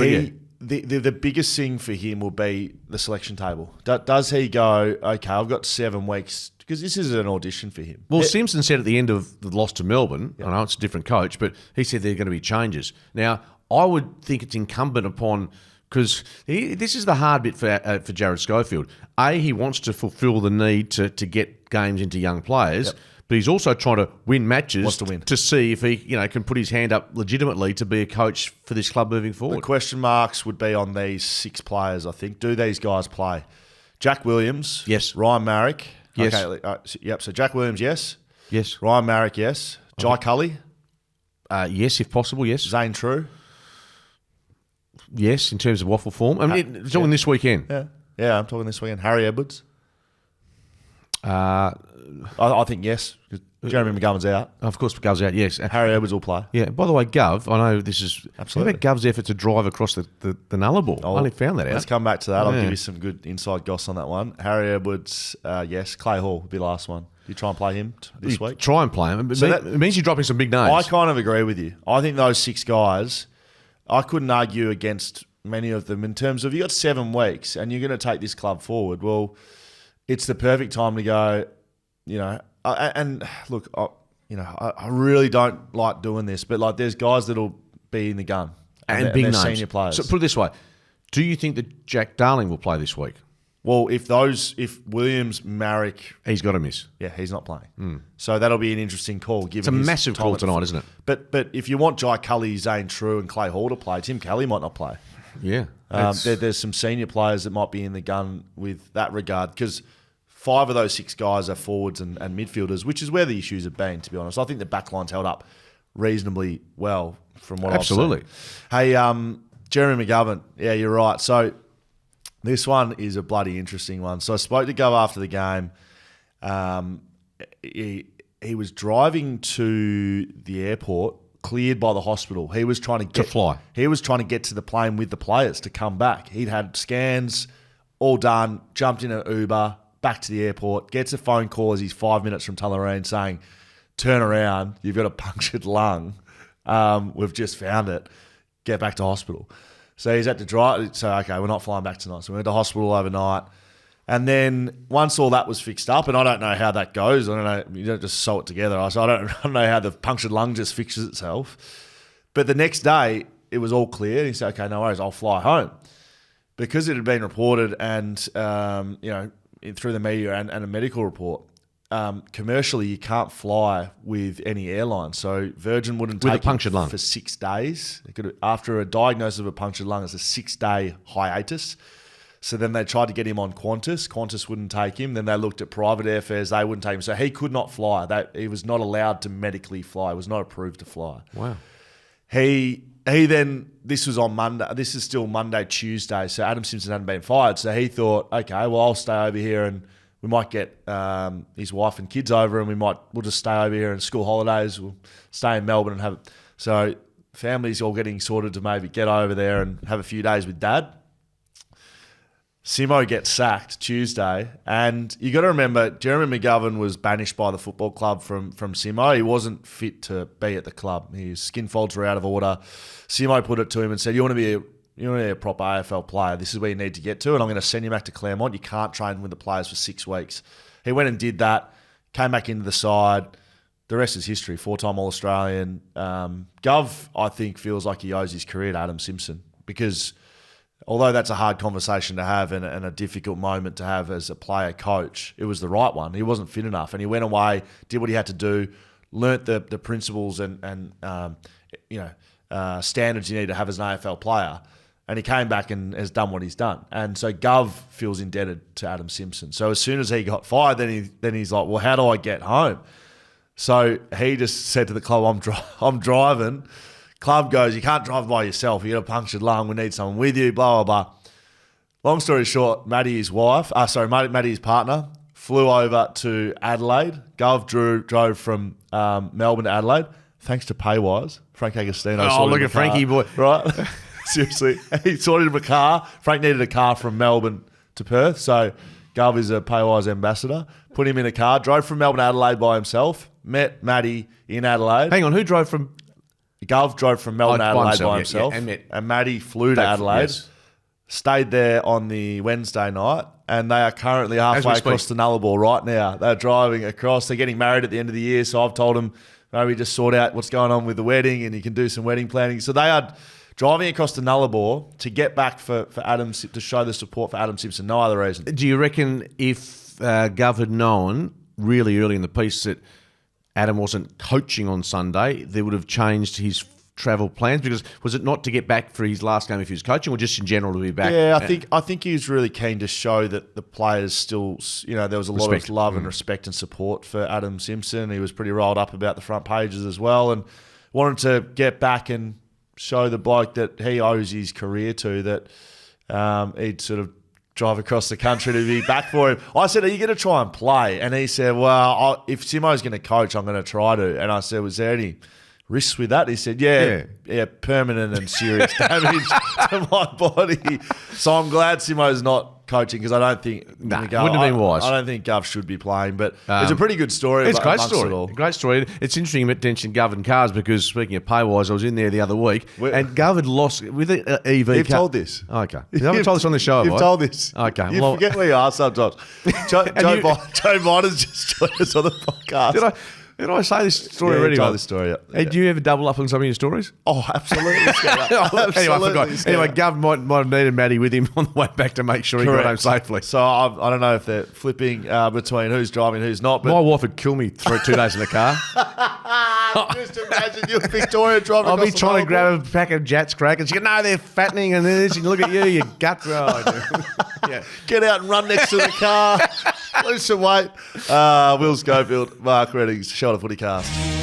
The biggest thing for him will be the selection table. Does he go, okay, I've got 7 weeks, because this is an audition for him. Well, Simpson said at the end of the loss to Melbourne, I know it's a different coach, but he said there are going to be changes. Now, I would think it's incumbent upon, because this is the hard bit for Jared Schofield. He wants to fulfil the need to get games into young players. Yep. But he's also trying to win matches to see if he can put his hand up legitimately to be a coach for this club moving forward. The question marks would be on these 6 players, I think. Do these guys play? Jack Williams. Yes. Ryan Marrick. Yes. Okay, yep. So Jack Williams, yes. Yes. Ryan Marrick, yes. Jai Cully. Yes, if possible, yes. Zane True. Yes, in terms of waffle form. I mean, talking this weekend. Yeah, I'm talking this weekend. Harry Edwards. I think yes. Jeremy McGovern's out. Of course, McGovern's out, yes. Harry Edwards will play. Yeah. By the way, Gov, I know this is... Absolutely. How about Gov's effort to drive across the Nullarbor? I only found that out. Let's come back to that. I'll give you some good inside goss on that one. Harry Edwards, yes. Clay Hall will be the last one. Do you try and play him this week? Try and play him. It means you're dropping some big names. I kind of agree with you. I think those 6 guys, I couldn't argue against many of them in terms of you got 7 weeks and you're going to take this club forward. Well, it's the perfect time to go, and look, I really don't like doing this, but like there's guys that'll be in the gun and big names, senior players. So put it this way: do you think that Jack Darling will play this week? Well, if Williams, Marrick, he's got to miss. Yeah, he's not playing. So that'll be an interesting call. It's a massive call tonight, isn't it? But if you want Jai Cully, Zane True, and Clay Hall to play, Tim Kelly might not play. Yeah, there's some senior players that might be in the gun with that regard because 5 of those 6 guys are forwards and midfielders, which is where the issues have been, to be honest. I think the backline's held up reasonably well from what I've seen. Hey, Jeremy McGovern, yeah, you're right. So this one is a bloody interesting one. So I spoke to Gov after the game. He was driving to the airport, cleared by the hospital. He was trying to fly. He was trying to get to the plane with the players to come back. He'd had scans all done, jumped in an Uber, back to the airport, gets a phone call as he's 5 minutes from Tullamarine saying, turn around, you've got a punctured lung. We've just found it. Get back to hospital. So he's had to drive. So, okay, we're not flying back tonight. So we went to hospital overnight. And then once all that was fixed up, and I don't know how that goes. I don't know. You don't just sew it together. So I don't know how the punctured lung just fixes itself. But the next day, it was all clear. He said, okay, no worries, I'll fly home. Because it had been reported and, through the media and a medical report, commercially you can't fly with any airline. So Virgin wouldn't take him for 6 days. After a diagnosis of a punctured lung, it's a 6-day hiatus. So then they tried to get him on Qantas. Qantas wouldn't take him. Then they looked at private airfares. They wouldn't take him. So he could not fly. He was not allowed to medically fly. He was not approved to fly. Wow. He then, this was on Monday. This is still Monday, Tuesday. So Adam Simpson hadn't been fired. So he thought, okay, well, I'll stay over here and we might get his wife and kids over and we'll just stay over here and school holidays. We'll stay in Melbourne and have it. So families all getting sorted to maybe get over there and have a few days with Dad. Simo gets sacked Tuesday, and you got to remember Jeremy McGovern was banished by the football club from Simo. He wasn't fit to be at the club. His skin folds were out of order. Simo put it to him and said, "You want to be a proper AFL player. This is where you need to get to, and I'm going to send you back to Claremont. You can't train with the players for 6 weeks." He went and did that. Came back into the side. The rest is history. 4-time All-Australian. Gov, I think, feels like he owes his career to Adam Simpson because, although that's a hard conversation to have and a difficult moment to have as a player coach, it was the right one. He wasn't fit enough, and he went away, did what he had to do, learnt the principles and standards you need to have as an AFL player, and he came back and has done what he's done. And so Gov feels indebted to Adam Simpson. So as soon as he got fired, then he's like, well, how do I get home? So he just said to the club, I'm driving. Club goes, you can't drive by yourself. You got a punctured lung. We need someone with you, blah, blah, blah. Long story short, Maddie, his partner, flew over to Adelaide. Gov drove from Melbourne to Adelaide. Thanks to Paywise, Frank Agostino. Oh, look at Frankie, boy. Right? Seriously. He sorted him a car. Frank needed a car from Melbourne to Perth. So Gov is a Paywise ambassador. Put him in a car. Drove from Melbourne to Adelaide by himself. Met Maddie in Adelaide. Hang on, who drove from... Gov drove from Melbourne to Adelaide by himself. And Maddie flew to Adelaide. Yes. Stayed there on the Wednesday night. And they are currently halfway across the Nullarbor right now. They're driving across. They're getting married at the end of the year. So I've told them, maybe just sort out what's going on with the wedding and you can do some wedding planning. So they are driving across the Nullarbor to get back for Adam, to show the support for Adam Simpson. No other reason. Do you reckon if Gov had known really early in the piece that Adam wasn't coaching on Sunday, they would have changed his travel plans? Because was it not to get back for his last game if he was coaching, or just in general to be back? Yeah, I think he was really keen to show that the players still, there was a lot of love and respect and support for Adam Simpson. He was pretty rolled up about the front pages as well, and wanted to get back and show the bloke that he owes his career to, that he'd sort of drive across the country to be back for him. I said, are you going to try and play? And he said, well, if Simo's going to coach, I'm going to try to. And I said, was there any risks with that? He said, yeah, permanent and serious damage to my body. So I'm glad Simo's not coaching, because I don't think... wouldn't have been wise. I don't think Gov should be playing, but it's a pretty good story. It's a great story. Great story. It's interesting you mentioned Gov and cars, because speaking of Paywise, I was in there the other week, and Gov had lost with an EV car. You've told this. Okay. You haven't told this on the show, You've told this. Okay. You forget where you are sometimes. Joe Biden's just joined us on the podcast. Did I say this story already? Tell this story. Hey, do you ever double up on some of your stories? Oh, absolutely. Anyway, I forgot. Anyway, Gov might have needed Matty with him on the way back to make sure he got home safely. So I don't know if they're flipping between who's driving and who's not. But my wife would kill me 2 days in the car. Just imagine you're Victoria driving. I'll be trying to grab a pack of Jats crackers. You go, no, they're fattening, and then look at you, you gut. Oh, yeah. Get out and run next to the car. Lose some weight. Will Schofield, Mark Reddings, Shoulder FootyCast.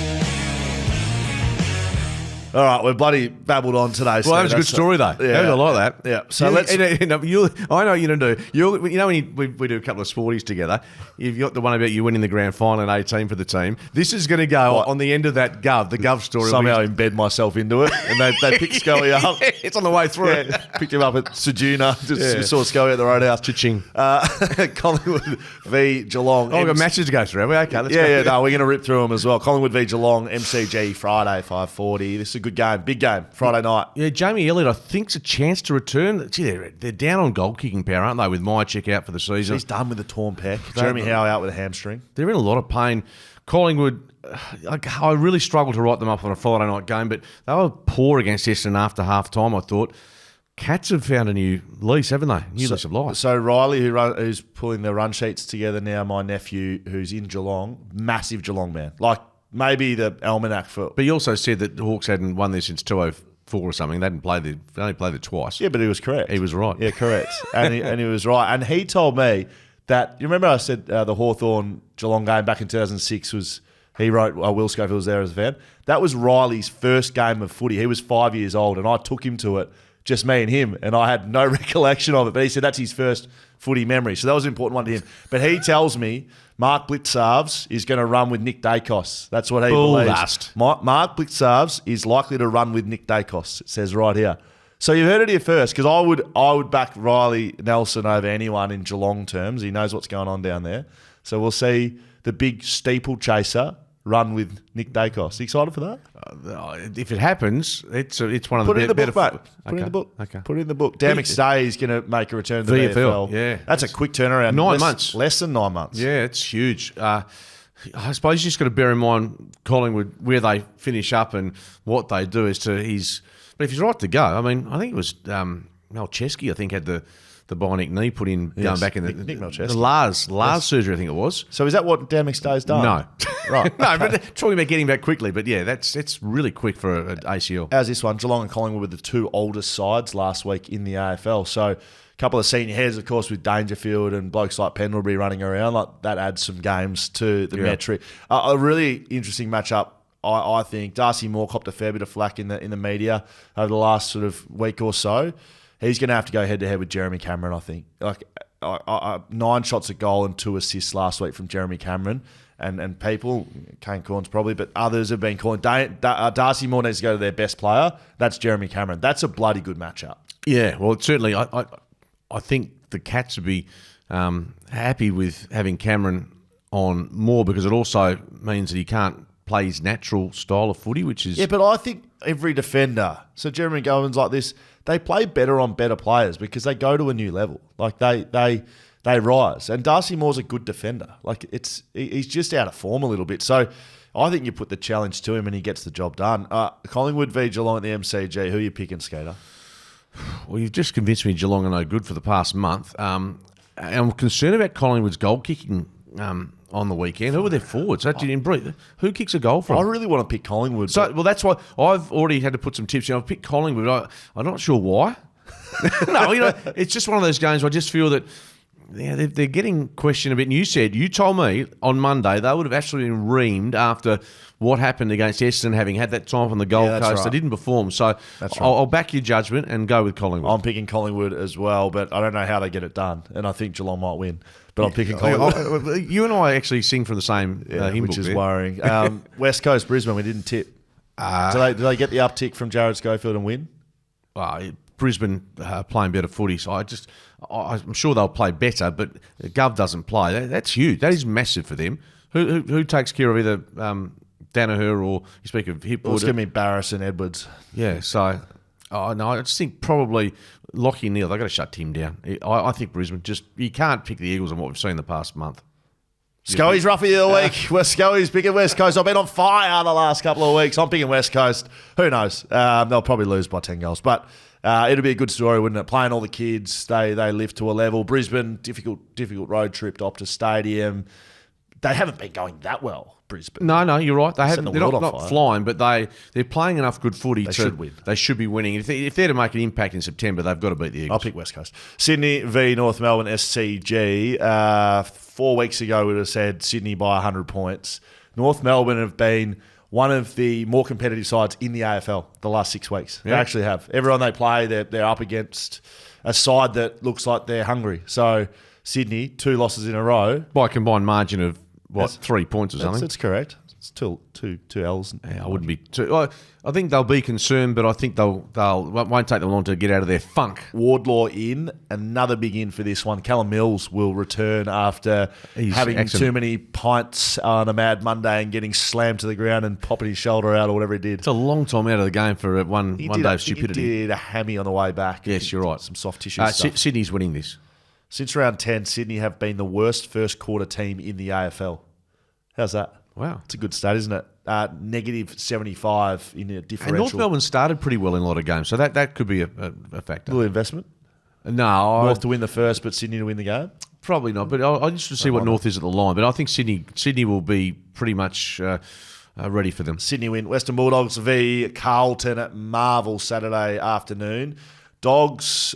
All right, we're bloody babbled on today. Well, that was a good story, though. Yeah, I like that. Yeah. So let's. I know you don't do. You know when we do a couple of sporties together, you've got the one about you winning the grand final in 18 for the team. This is going to go on the end of that the Gov story. Somehow embed myself into it, and they pick Scully up. It's on the way through. Yeah, picked him up at Sejuna. Just saw Scully at the Roadhouse. Cha-ching. Collingwood v Geelong. Oh, we've got matches to go through. Okay, let's go. Yeah, no, we're going to rip through them as well. Collingwood v Geelong, MCG, Friday, 5:40. This is a good game, big game, Friday night. Yeah, Jamie Elliott, I think's a chance to return. Gee, they're down on goal kicking power, aren't they? With Mychick out for the season. He's done with the torn pec. Jeremy Howe out with a hamstring. They're in a lot of pain. Collingwood, I really struggled to write them up on a Friday night game, but they were poor against Essendon after half time, I thought. Cats have found a new lease, haven't they? New lease of life. So Riley, who's pulling the run sheets together now, my nephew, who's in Geelong, massive Geelong man. Like maybe the almanac for. But he also said that the Hawks hadn't won this since 2004 or something. They only played it twice. Yeah, but he was correct. He was right. Yeah, correct. and he was right. And he told me that, you remember I said the Hawthorn Geelong game back in 2006 was, he wrote, Will Schofield was there as a fan. That was Riley's first game of footy. He was 5 years old and I took him to it, just me and him, and I had no recollection of it. But he said that's his first footy memory. So that was an important one to him. But he tells me Mark Blitzarves is going to run with Nick Dacos. That's what he believes. Mark Blitzarves is likely to run with Nick Dacos, it says right here. So you heard it here first, because I would back Riley Nelson over anyone in Geelong terms. He knows what's going on down there. So we'll see the big steeplechaser run with Nick Dacos. You excited for that? If it happens, it's one of Put the it in the better. book, mate. Put it in the book. Okay. Put it in the book. Dan McStay is going to make a return to the VFL. Yeah, that's a quick turnaround. 9 months, less than 9 months. Yeah, it's huge. I suppose you just got to bear in mind Collingwood, where they finish up and what they do as to his. But if he's right to go, I mean, I think it was Mel Chesky, I think, had the bionic knee put in going back in the Lars surgery, I think it was. So is that what Dan McStay's done? No. Right. No, but talking about getting back quickly. But yeah, it's really quick for an ACL. How's this one? Geelong and Collingwood were the two oldest sides last week in the AFL. So a couple of senior heads, of course, with Dangerfield and blokes like Pendlebury running around. Like that adds some games to the metric. A really interesting matchup. I think Darcy Moore copped a fair bit of flack in the media over the last sort of week or so. He's going to have to go head-to-head with Jeremy Cameron, I think. Like 9 shots at goal and 2 assists last week from Jeremy Cameron. And people, Kane Corns probably, but others have been calling. Darcy Moore needs to go to their best player. That's Jeremy Cameron. That's a bloody good matchup. Yeah, well, certainly. I think the Cats would be happy with having Cameron on more, because it also means that he can't play his natural style of footy, which is... Yeah, but I think every defender, so Jeremy Gowan's like this, they play better on better players because they go to a new level. Like they rise. And Darcy Moore's a good defender. Like he's just out of form a little bit. So I think you put the challenge to him and he gets the job done. Collingwood v Geelong at the MCG. Who are you picking, Skater? Well, you've just convinced me Geelong are no good for the past month. I'm concerned about Collingwood's goal kicking on the weekend. Who are their forwards? Who kicks a goal from? I really want to pick Collingwood. So, well, that's why I've already had to put some tips in. I've picked Collingwood. I'm not sure why. No, it's just one of those games where I just feel that they're getting questioned a bit. And you told me on Monday they would have actually been reamed after what happened against Essendon, having had that time on the Gold Coast. Right. They didn't perform. So I'll back your judgment and go with Collingwood. I'm picking Collingwood as well, but I don't know how they get it done. And I think Geelong might win. But I'm picking Collingwood. You and I actually sing from the same hymn which book is there. worrying. West Coast, Brisbane, we didn't tip. Do they get the uptick from Jared Schofield and win? Brisbane playing better footy, so I'm sure they'll play better, but Gov doesn't play. That's huge. That is massive for them. Who takes care of either Danaher or, you speak of Hipwood? Well, it's going to be Barris and Edwards. Yeah, so I just think probably Lockie Neal, they've got to shut Tim down. I think Brisbane, you can't pick the Eagles on what we've seen the past month. Scully's roughie of the week. West Scully's picking West Coast. I've been on fire the last couple of weeks. I'm picking West Coast. Who knows? They'll probably lose by 10 goals. But it'll be a good story, wouldn't it? Playing all the kids, they lift to a level. Brisbane, difficult road trip to Optus Stadium. they haven't been going that well, Brisbane. No, you're right. They're Setting the world on not fire. flying, but they're playing enough good footy to should win. They should be winning. If they're to make an impact in September, they've got to beat the Eagles. I'll pick West Coast. Sydney v North Melbourne SCG. 4 weeks ago, we would have said Sydney by 100 points. North Melbourne have been one of the more competitive sides in the AFL the last 6 weeks. They actually have. Everyone they play, they're up against a side that looks like they're hungry. So Sydney, 2 losses in a row. By a combined margin of, 3 points or something? That's correct. It's two L's. Yeah, I wouldn't be too. I think they'll be concerned, but I think it won't take them long to get out of their funk. Wardlaw in, another big in for this one. Callum Mills will return after having excellent. too many pints on a Mad Monday and getting slammed to the ground and popping his shoulder out or whatever he did. It's a long time out of the game for one day of stupidity. He did a hammy on the way back. Yes, you're right. Some soft tissue stuff. Sydney's winning this. Since round 10, Sydney have been the worst first quarter team in the AFL. How's that? Wow. It's a good stat, isn't it? Negative 75 in a differential. And North Melbourne started pretty well in a lot of games, so that could be a factor. Little investment. No. North to win the first, but Sydney to win the game? Probably not, but I just to see what North is at the line. But I think Sydney will be pretty much ready for them. Sydney win. Western Bulldogs v Carlton at Marvel Saturday afternoon. Dogs,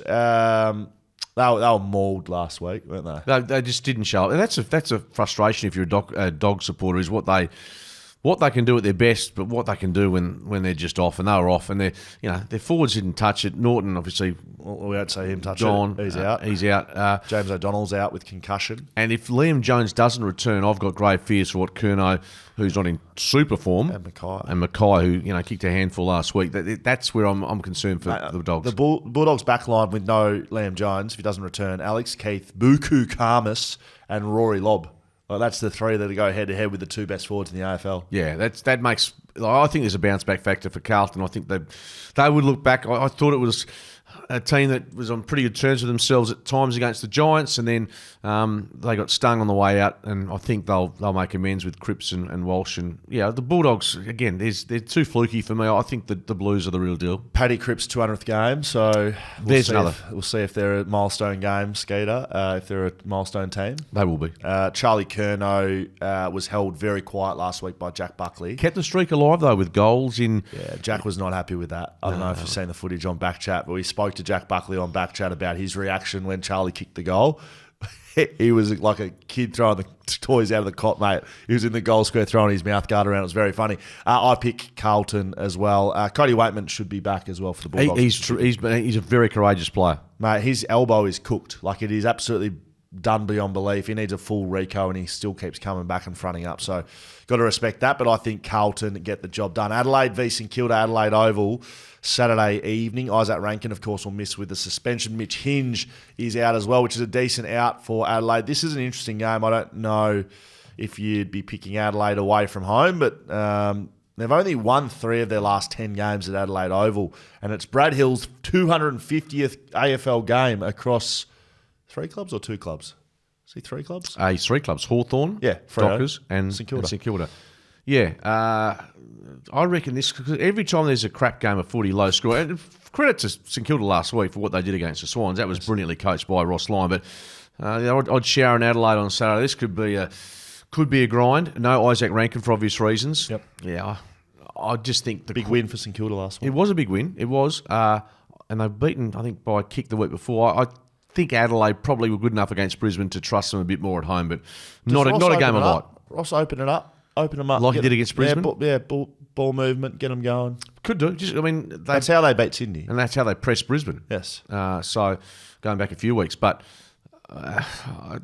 they were mauled last week, weren't they? They just didn't show up, and that's a frustration if you're a dog supporter. Is what they can do at their best, but what they can do when they're just off, and they were off, and their forwards didn't touch it. Norton obviously, we won't say him touch John, it. He's out. He's out. James O'Donnell's out with concussion. And if Liam Jones doesn't return, I've got grave fears for what Curnow, who's not in super form, and Mackay, who kicked a handful last week. That's where I'm concerned for the Dogs. The Bulldogs back line with no Liam Jones if he doesn't return. Alex Keith, Buku Karmas, and Rory Lobb. Well, that's the 3 that go head to head with the 2 best forwards in the AFL. Yeah, that makes. I think there's a bounce back factor for Carlton. I think they would look back. I thought it was a team that was on pretty good terms with themselves at times against the Giants, and then they got stung on the way out. And I think they'll make amends with Cripps and Walsh. And the Bulldogs again, they're too fluky for me. I think the Blues are the real deal. Paddy Cripps' 200th game, so we'll see if they're a milestone game, Skeeter. If they're a milestone team, they will be. Charlie Curnow was held very quiet last week by Jack Buckley. Kept the streak alive though with goals in. Yeah, Jack was not happy with that. I don't know if you've seen the footage on BackChat, but we spoke to Jack Buckley on BackChat about his reaction when Charlie kicked the goal. He was like a kid throwing the toys out of the cot, mate. He was in the goal square throwing his mouth guard around. It was very funny. I pick Carlton as well. Cody Waitman should be back as well for the Bulldogs. He's a very courageous player. Mate, his elbow is cooked. Like, it is absolutely done beyond belief. He needs a full Rico, and he still keeps coming back and fronting up. So, got to respect that. But I think Carlton get the job done. Adelaide v St Kilda, Adelaide Oval, Saturday evening. Isaac Rankine, of course, will miss with the suspension. Mitch Hinge is out as well, which is a decent out for Adelaide. This is an interesting game. I don't know if you'd be picking Adelaide away from home, but they've only won 3 of their last 10 games at Adelaide Oval, and it's Brad Hill's 250th AFL game across 3 clubs or 2 clubs? Is he 3 clubs? He's 3 clubs. Hawthorn, Freo, Dockers, and St Kilda. Yeah, I reckon this, because every time there's a crap game of footy, low score, and credit to St Kilda last week for what they did against the Swans. That was brilliantly coached by Ross Lyon. But I'd shower in Adelaide on Saturday. This could be a grind. No Isaac Rankine for obvious reasons. Yep. Yeah, I just think big win for St Kilda last week. It was a big win. It was, and they've beaten, I think, by a kick the week before. I think Adelaide probably were good enough against Brisbane to trust them a bit more at home, but not a game I like. Ross, open it up. Open them up. Like he did against Brisbane? Ball movement, get them going. Could do. That's how they beat Sydney. And that's how they pressed Brisbane. Yes. So, going back a few weeks. But,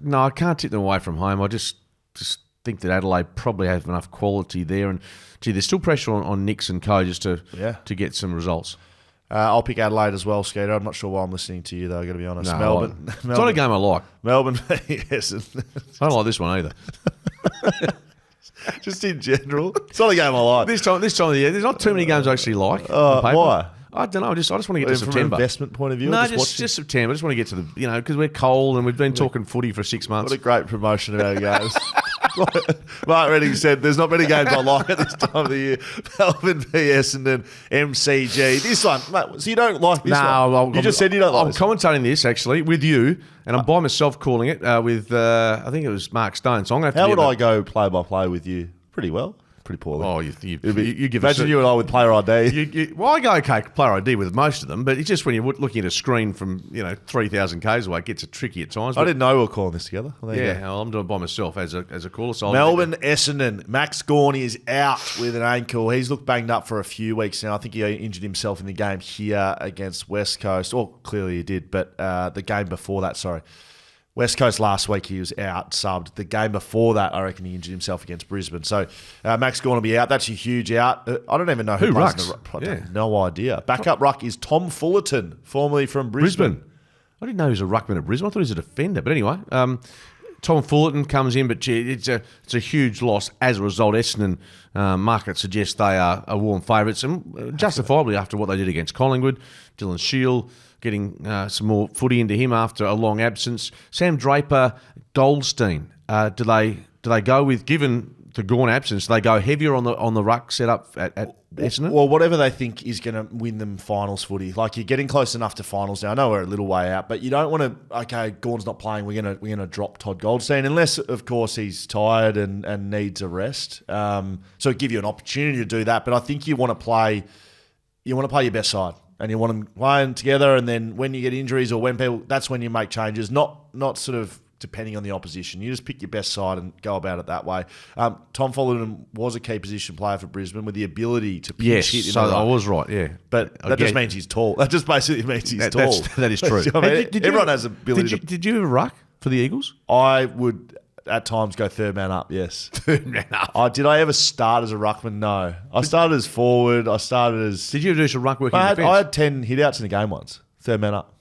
no, I can't tip them away from home. I just think that Adelaide probably have enough quality there. And, gee, there's still pressure on Nix and co just to get some results. I'll pick Adelaide as well, Skater. I'm not sure why I'm listening to you, though, I've got to be honest. No, Melbourne. It's not a game I like. Melbourne, yes. I don't like this one either. Just in general. It's not a game I like. This time of the year, there's not too many games I actually like. Why? I don't know. I just want to get to September. From an investment point of view? No, just September. I just want to get to because we're cold and we've been talking footy for 6 months. What a great promotion of our games. Mark Redding said, there's not many games I like at this time of the year. Melbourne v Essendon, MCG. This one, mate, so you don't like this one? You just said you don't like this. I'm commentating this, actually, with you, and I'm by myself calling it with, I think it was Mark Stone. So I'm going to have to How would I go play-by-play with you? Pretty well. Pretty poorly. Oh, you give imagine you and I with player ID. Well, I go okay player ID with most of them, but it's just when you're looking at a screen from 3,000 k's away, it gets tricky at times. I didn't know we were calling this together. Well, well, I'm doing it by myself as a caller. So Melbourne Essendon. Max Gawn is out with an ankle. He's looked banged up for a few weeks now. I think he injured himself in the game here against West Coast. Well, clearly he did, but the game before that, sorry. West Coast last week, he was out, subbed. The game before that, I reckon he injured himself against Brisbane. So Max Gawn will be out. That's a huge out. I don't even know who plays in the ruck. I have no idea. Backup ruck is Tom Fullerton, formerly from Brisbane. I didn't know he was a ruckman at Brisbane. I thought he was a defender. But anyway, Tom Fullerton comes in, but it's a huge loss as a result. Essendon market suggests they are warm favourites, and justifiably after what they did against Collingwood. Dylan Shield getting some more footy into him after a long absence. Sam Draper, Goldstein. Do they go with, given the Gawn absence, they go heavier on the ruck setup at Essendon? Well, whatever they think is going to win them finals footy. Like, you're getting close enough to finals now. I know we're a little way out, but you don't want to, okay, Gawn's not playing, we're gonna drop Todd Goldstein, unless, of course, he's tired and needs a rest. So give you an opportunity to do that. But I think you want to play your best side. And you want them playing together, and then when you get injuries or when people, that's when you make changes, not sort of depending on the opposition. You just pick your best side and go about it that way. Tom Fullerton was a key position player for Brisbane with the ability to pinch hit. So I was right, yeah. But that just means he's tall. That just basically means he's tall. That is true. Everyone has ability. Did you ever ruck for the Eagles? I would at times go third man up, yes. Third man up. Did I ever start as a ruckman? No. I started as forward. I started as... Did you ever do some ruck work in defence? I had 10 hit-outs in the game once. Third man up.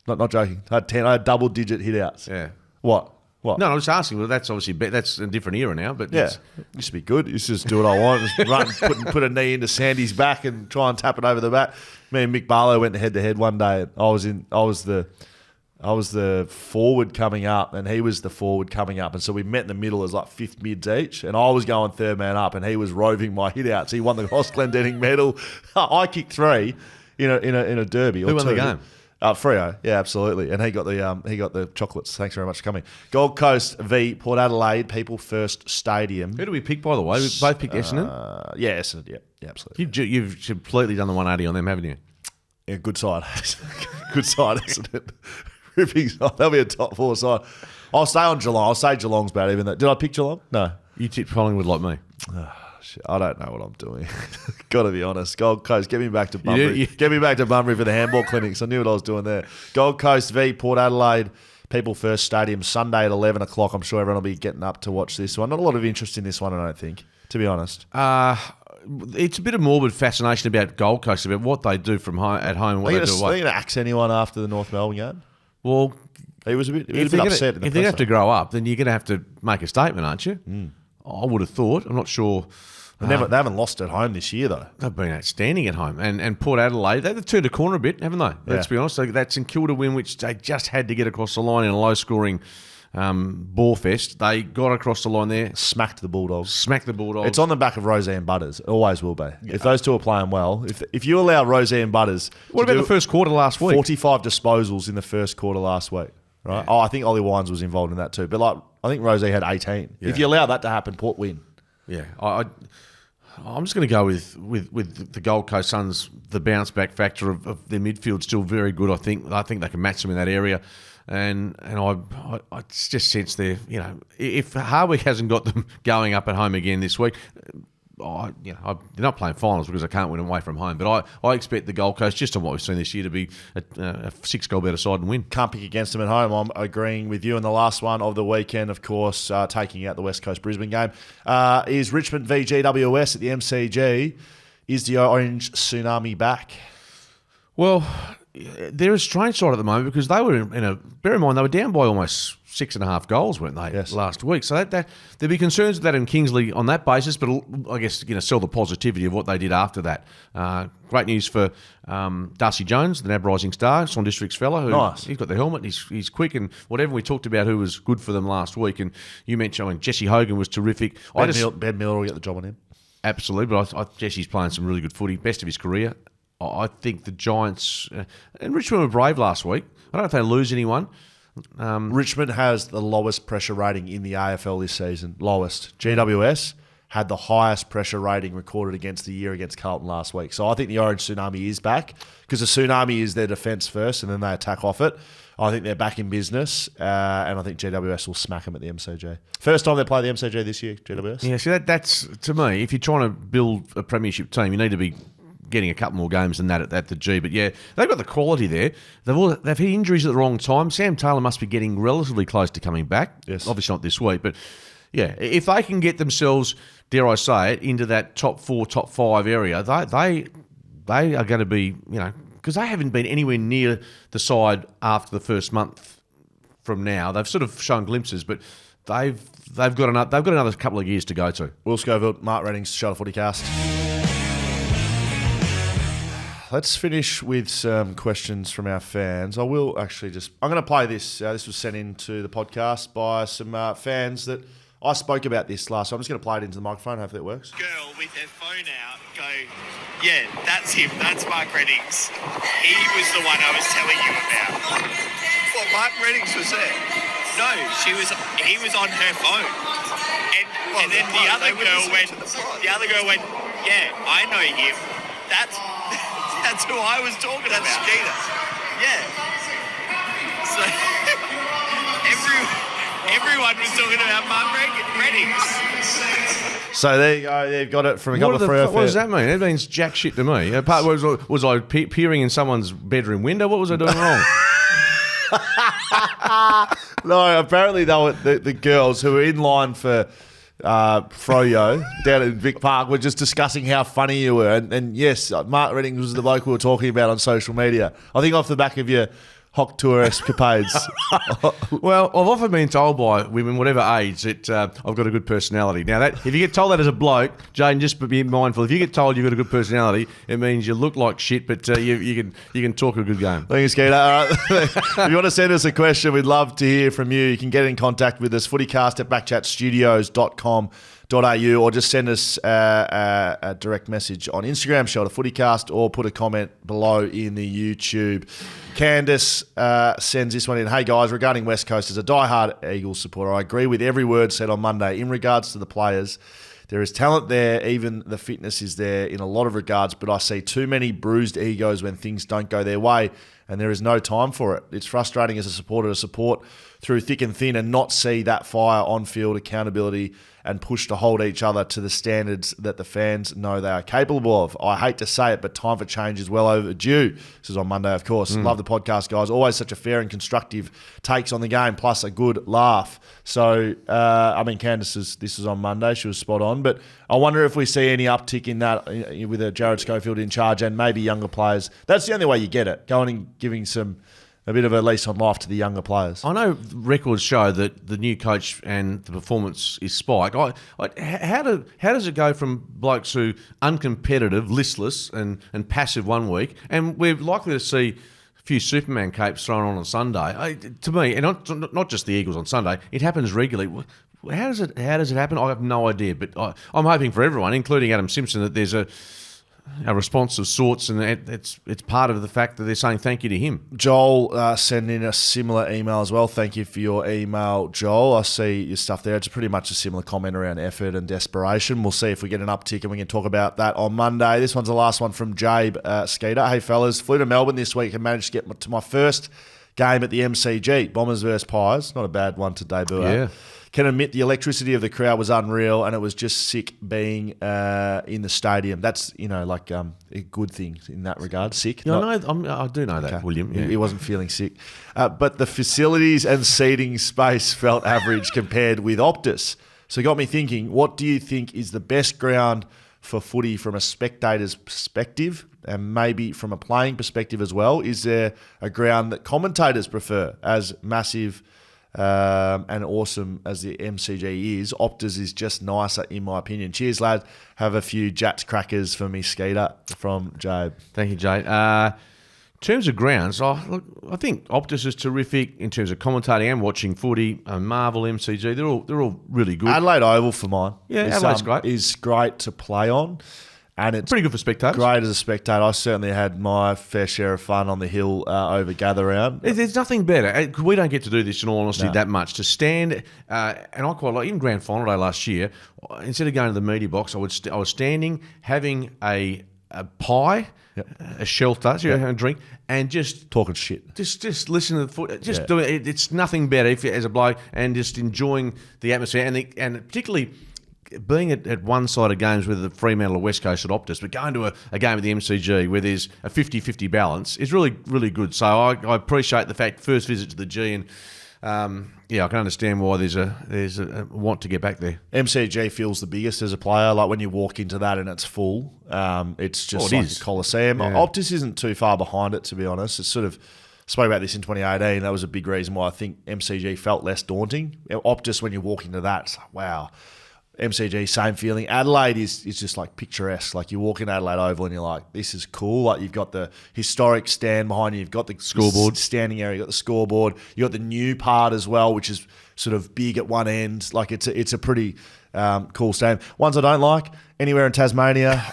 Not joking. I had 10. I had double-digit hit-outs. Yeah. What? No, I'm just asking. Well, that's obviously that's a different era now. But yeah, it used to be good. Used to just do what I want. Just run, put a knee into Sandy's back and try and tap it over the bat. Me and Mick Barlow went head-to-head one day. And I was the forward coming up, and he was the forward coming up, and so we met in the middle as like fifth mids each, and I was going third man up, and he was roving my hit outs. He won the Ross Glendenning medal. I kicked 3 in a derby. Who won the game? Freo, yeah, absolutely, and he got the chocolates. Thanks very much for coming. Gold Coast v Port Adelaide, People First Stadium. Who do we pick, by the way? We both picked Essendon. Yeah, Essendon. Yeah, absolutely. You've completely done the 180 on them, haven't you? Yeah, good side, good side, isn't it? Ripping side. That'll be a top 4 side. I'll stay on Geelong. I'll say Geelong's bad, even though. Did I pick Geelong? No. You tipped Collingwood like me. I don't know what I'm doing. Got to be honest. Gold Coast, get me back to Bunbury. Get me back to Bunbury for the handball clinics. I knew what I was doing there. Gold Coast v Port Adelaide, People First Stadium, Sunday at 11 o'clock. I'm sure everyone will be getting up to watch this one. Not a lot of interest in this one, I don't think, to be honest. It's a bit of morbid fascination about Gold Coast, about what they do from home, at home and what they do away. Are you going to axe anyone after the North Melbourne game? Well, he was a bit upset. If they have to grow up, then you're going to have to make a statement, aren't you? I would have thought. I'm not sure. They haven't lost at home this year, though. They've been outstanding at home. And Port Adelaide, they've turned a corner a bit, haven't they? Let's be honest. That St Kilda win, which they just had to get across the line in a low-scoring ball fest. They got across the line there. Smacked the Bulldogs. It's on the back of Roseanne Butters. It always will be. Yeah. If those two are playing well, if you allow Roseanne Butters... What about the first quarter last week? 45 disposals in the first quarter last week. Right? Yeah. I think Ollie Wines was involved in that too. But I think Rosie had 18. Yeah. If you allow that to happen, Port win. Yeah. I'm just going to go with the Gold Coast Suns. The bounce back factor of their midfield still very good. I think they can match them in that area, and I just sense they're, if Hardwick hasn't got them going up at home again this week. They're not playing finals because I can't win away from home. But I expect the Gold Coast, just on what we've seen this year, to be a 6-goal better side and win. Can't pick against them at home. I'm agreeing with you. And the last one of the weekend, of course, taking out the West Coast Brisbane game, is Richmond v GWS at the MCG. Is the Orange Tsunami back? Well, they're a strange side at the moment because they were bear in mind, they were down by almost 6.5 goals, weren't they, last week? So that there'd be concerns with that in Kingsley on that basis, but I guess, sell the positivity of what they did after that. Great news for Darcy Jones, the NAB Rising Star, Swan District's fella. Nice. He's got the helmet, he's quick and whatever. We talked about who was good for them last week, and you mentioned, Jesse Hogan was terrific. Ben Miller will get the job on him. Absolutely, but Jesse's playing some really good footy, best of his career. I think the Giants and Richmond were brave last week. I don't know if they lose anyone. Richmond has the lowest pressure rating in the AFL this season. Lowest. GWS had the highest pressure rating recorded against the year against Carlton last week. So I think the Orange Tsunami is back because the Tsunami is their defence first and then they attack off it. I think they're back in business and I think GWS will smack them at the MCG. First time they play the MCG this year, GWS. Yeah, see, that's, to me, if you're trying to build a premiership team, you need to be getting a couple more games than that at the G. But yeah, they've got the quality there. They've had injuries at the wrong time. Sam Taylor must be getting relatively close to coming back. Yes. Obviously not this week, but yeah, if they can get themselves, dare I say it, into that top 4, top 5 area, they are going to be, because they haven't been anywhere near the side after the first month from now. They've sort of shown glimpses, but they've got another couple of years to go to. Will Scoville, Mark Redding's Show the FootyCast. Let's finish with some questions from our fans. I will actually I'm going to play this. This was sent in to the podcast by some fans that I spoke about this last. So I'm just going to play it into the microphone. Hopefully it works. Girl with their phone out go, yeah, that's him. That's Mark Reddings. He was the one I was telling you about. Well, Mark Reddings was there. No, he was on her phone. And then the other girl went, yeah, I know him. That's who I was talking about. That's Skeeter. Yeah. So everyone was talking about Mark Reddings. So there you go. They've got it from a couple of Freo. What does that mean? It means jack shit to me. Was I peering in someone's bedroom window? What was I doing wrong? No, apparently they were the girls who were in line for Freo down in Vic Park were just discussing how funny you were. And yes, Mark Reddings was the bloke we were talking about on social media. I think off the back of your Hock Tour escapades. Well, I've often been told by women, whatever age, that I've got a good personality. Now, if you get told that as a bloke, Jane, just be mindful. If you get told you've got a good personality, it means you look like shit, but you can talk a good game. Thanks, Skeeter. All right. If you want to send us a question, we'd love to hear from you. You can get in contact with us, footycast at backchatstudios.com.au, or just send us a direct message on Instagram, Show the FootyCast, or put a comment below in the YouTube. Candice sends this one in. Hey guys, regarding West Coast, as a diehard Eagles supporter, I agree with every word said on Monday. In regards to the players, there is talent there, even the fitness is there in a lot of regards, but I see too many bruised egos when things don't go their way, and there is no time for it. It's frustrating as a supporter to support through thick and thin and not see that fire on-field accountability and push to hold each other to the standards that the fans know they are capable of. I hate to say it, but time for change is well overdue. This is on Monday, of course. Love the podcast, guys. Always such a fair and constructive takes on the game, plus a good laugh. So, Candice, this is on Monday. She was spot on. But I wonder if we see any uptick in that with a Jared Schofield in charge and maybe younger players. That's the only way you get it, going and giving a bit of a lease on life to the younger players. I know records show that the new coach and the performance is spike. How does it go from blokes who uncompetitive, listless and passive one week, and we're likely to see a few Superman capes thrown on Sunday? To me, and not just the Eagles on Sunday, it happens regularly. How does it happen? I have no idea, but I'm hoping for everyone, including Adam Simpson, that there's a response of sorts, and it's part of the fact that they're saying thank you to him. Joel sent in a similar email as well. Thank you for your email, Joel. I see your stuff there. It's pretty much a similar comment around effort and desperation. We'll see if we get an uptick, and we can talk about that on Monday. This one's the last one from Jabe Skeeter. Hey, fellas, flew to Melbourne this week and managed to get to my first game at the MCG. Bombers versus Pies. Not a bad one to debut. Yeah. Can admit the electricity of the crowd was unreal, and it was just sick being in the stadium. That's a good thing in that regard. Sick. Yeah, I do know that, William. Yeah. He wasn't feeling sick, but the facilities and seating space felt average compared with Optus. So it got me thinking. What do you think is the best ground for footy from a spectator's perspective? And maybe from a playing perspective as well, is there a ground that commentators prefer? As massive and awesome as the MCG is, Optus is just nicer in my opinion. Cheers, lad. Have a few Jats crackers for me, Skeeter, from Jabe. Thank you, Jade. In terms of grounds, I think Optus is terrific in terms of commentating and watching footy. Marvel, MCG, they're all really good. Adelaide Oval for mine. Yeah, Adelaide's great. Is great to play on. And it's pretty good for spectators. Great as a spectator. I certainly had my fair share of fun on the hill over gather round. There's nothing better. We don't get to do this, in all honesty, that much. To stand, and I quite like, in Grand Final Day last year, instead of going to the media box, I was standing, having a pie, a shelter, so you have a drink, and just talking shit. Just listen to the foot. Just doing it. It's nothing better if as a bloke, and just enjoying the atmosphere, and particularly being at one side of games, whether the Fremantle or West Coast at Optus, but going to a game at the MCG where there's a 50-50 balance is really, really good. So I appreciate the fact, first visit to the G, and I can understand why there's a want to get back there. MCG feels the biggest as a player. Like when you walk into that and it's full, it's just like a Coliseum. Yeah. Optus isn't too far behind it, to be honest. It's sort of, spoke about this in 2018. That was a big reason why I think MCG felt less daunting. Optus, when you walk into that, it's like, wow. MCG, same feeling. Adelaide is just like picturesque. Like you walk in Adelaide Oval and you're like, this is cool. Like you've got the historic stand behind you. You've got the scoreboard, standing area. You've got the scoreboard. You've got the new part as well, which is sort of big at one end. Like it's a pretty cool stand. Ones I don't like, anywhere in Tasmania.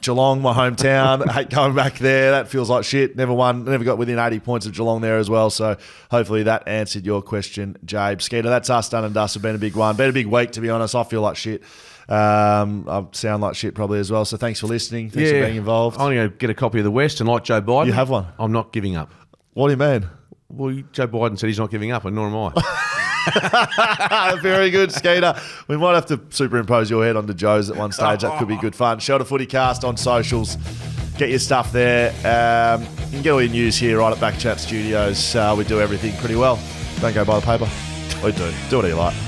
Geelong, my hometown. I hate going back there. That feels like shit. Never got within 80 points of Geelong there as well. So hopefully that answered your question, Jabe. Skeeter, that's us done and dusted. Been a big one. Been a big week, to be honest. I feel like shit. I sound like shit probably as well. So thanks for listening. Thanks for being involved. I'm going to get a copy of the West, and like Joe Biden, you have one. I'm not giving up. What do you mean? Well, Joe Biden said he's not giving up, and nor am I. Very good, Skeeter. We might have to superimpose your head onto Joe's at one stage. That could be good fun. Shelter FootyCast on socials. Get your stuff there. You can get all your news here right at BackChat Studios. We do everything pretty well. Don't go by the paper. We do. Do what you like.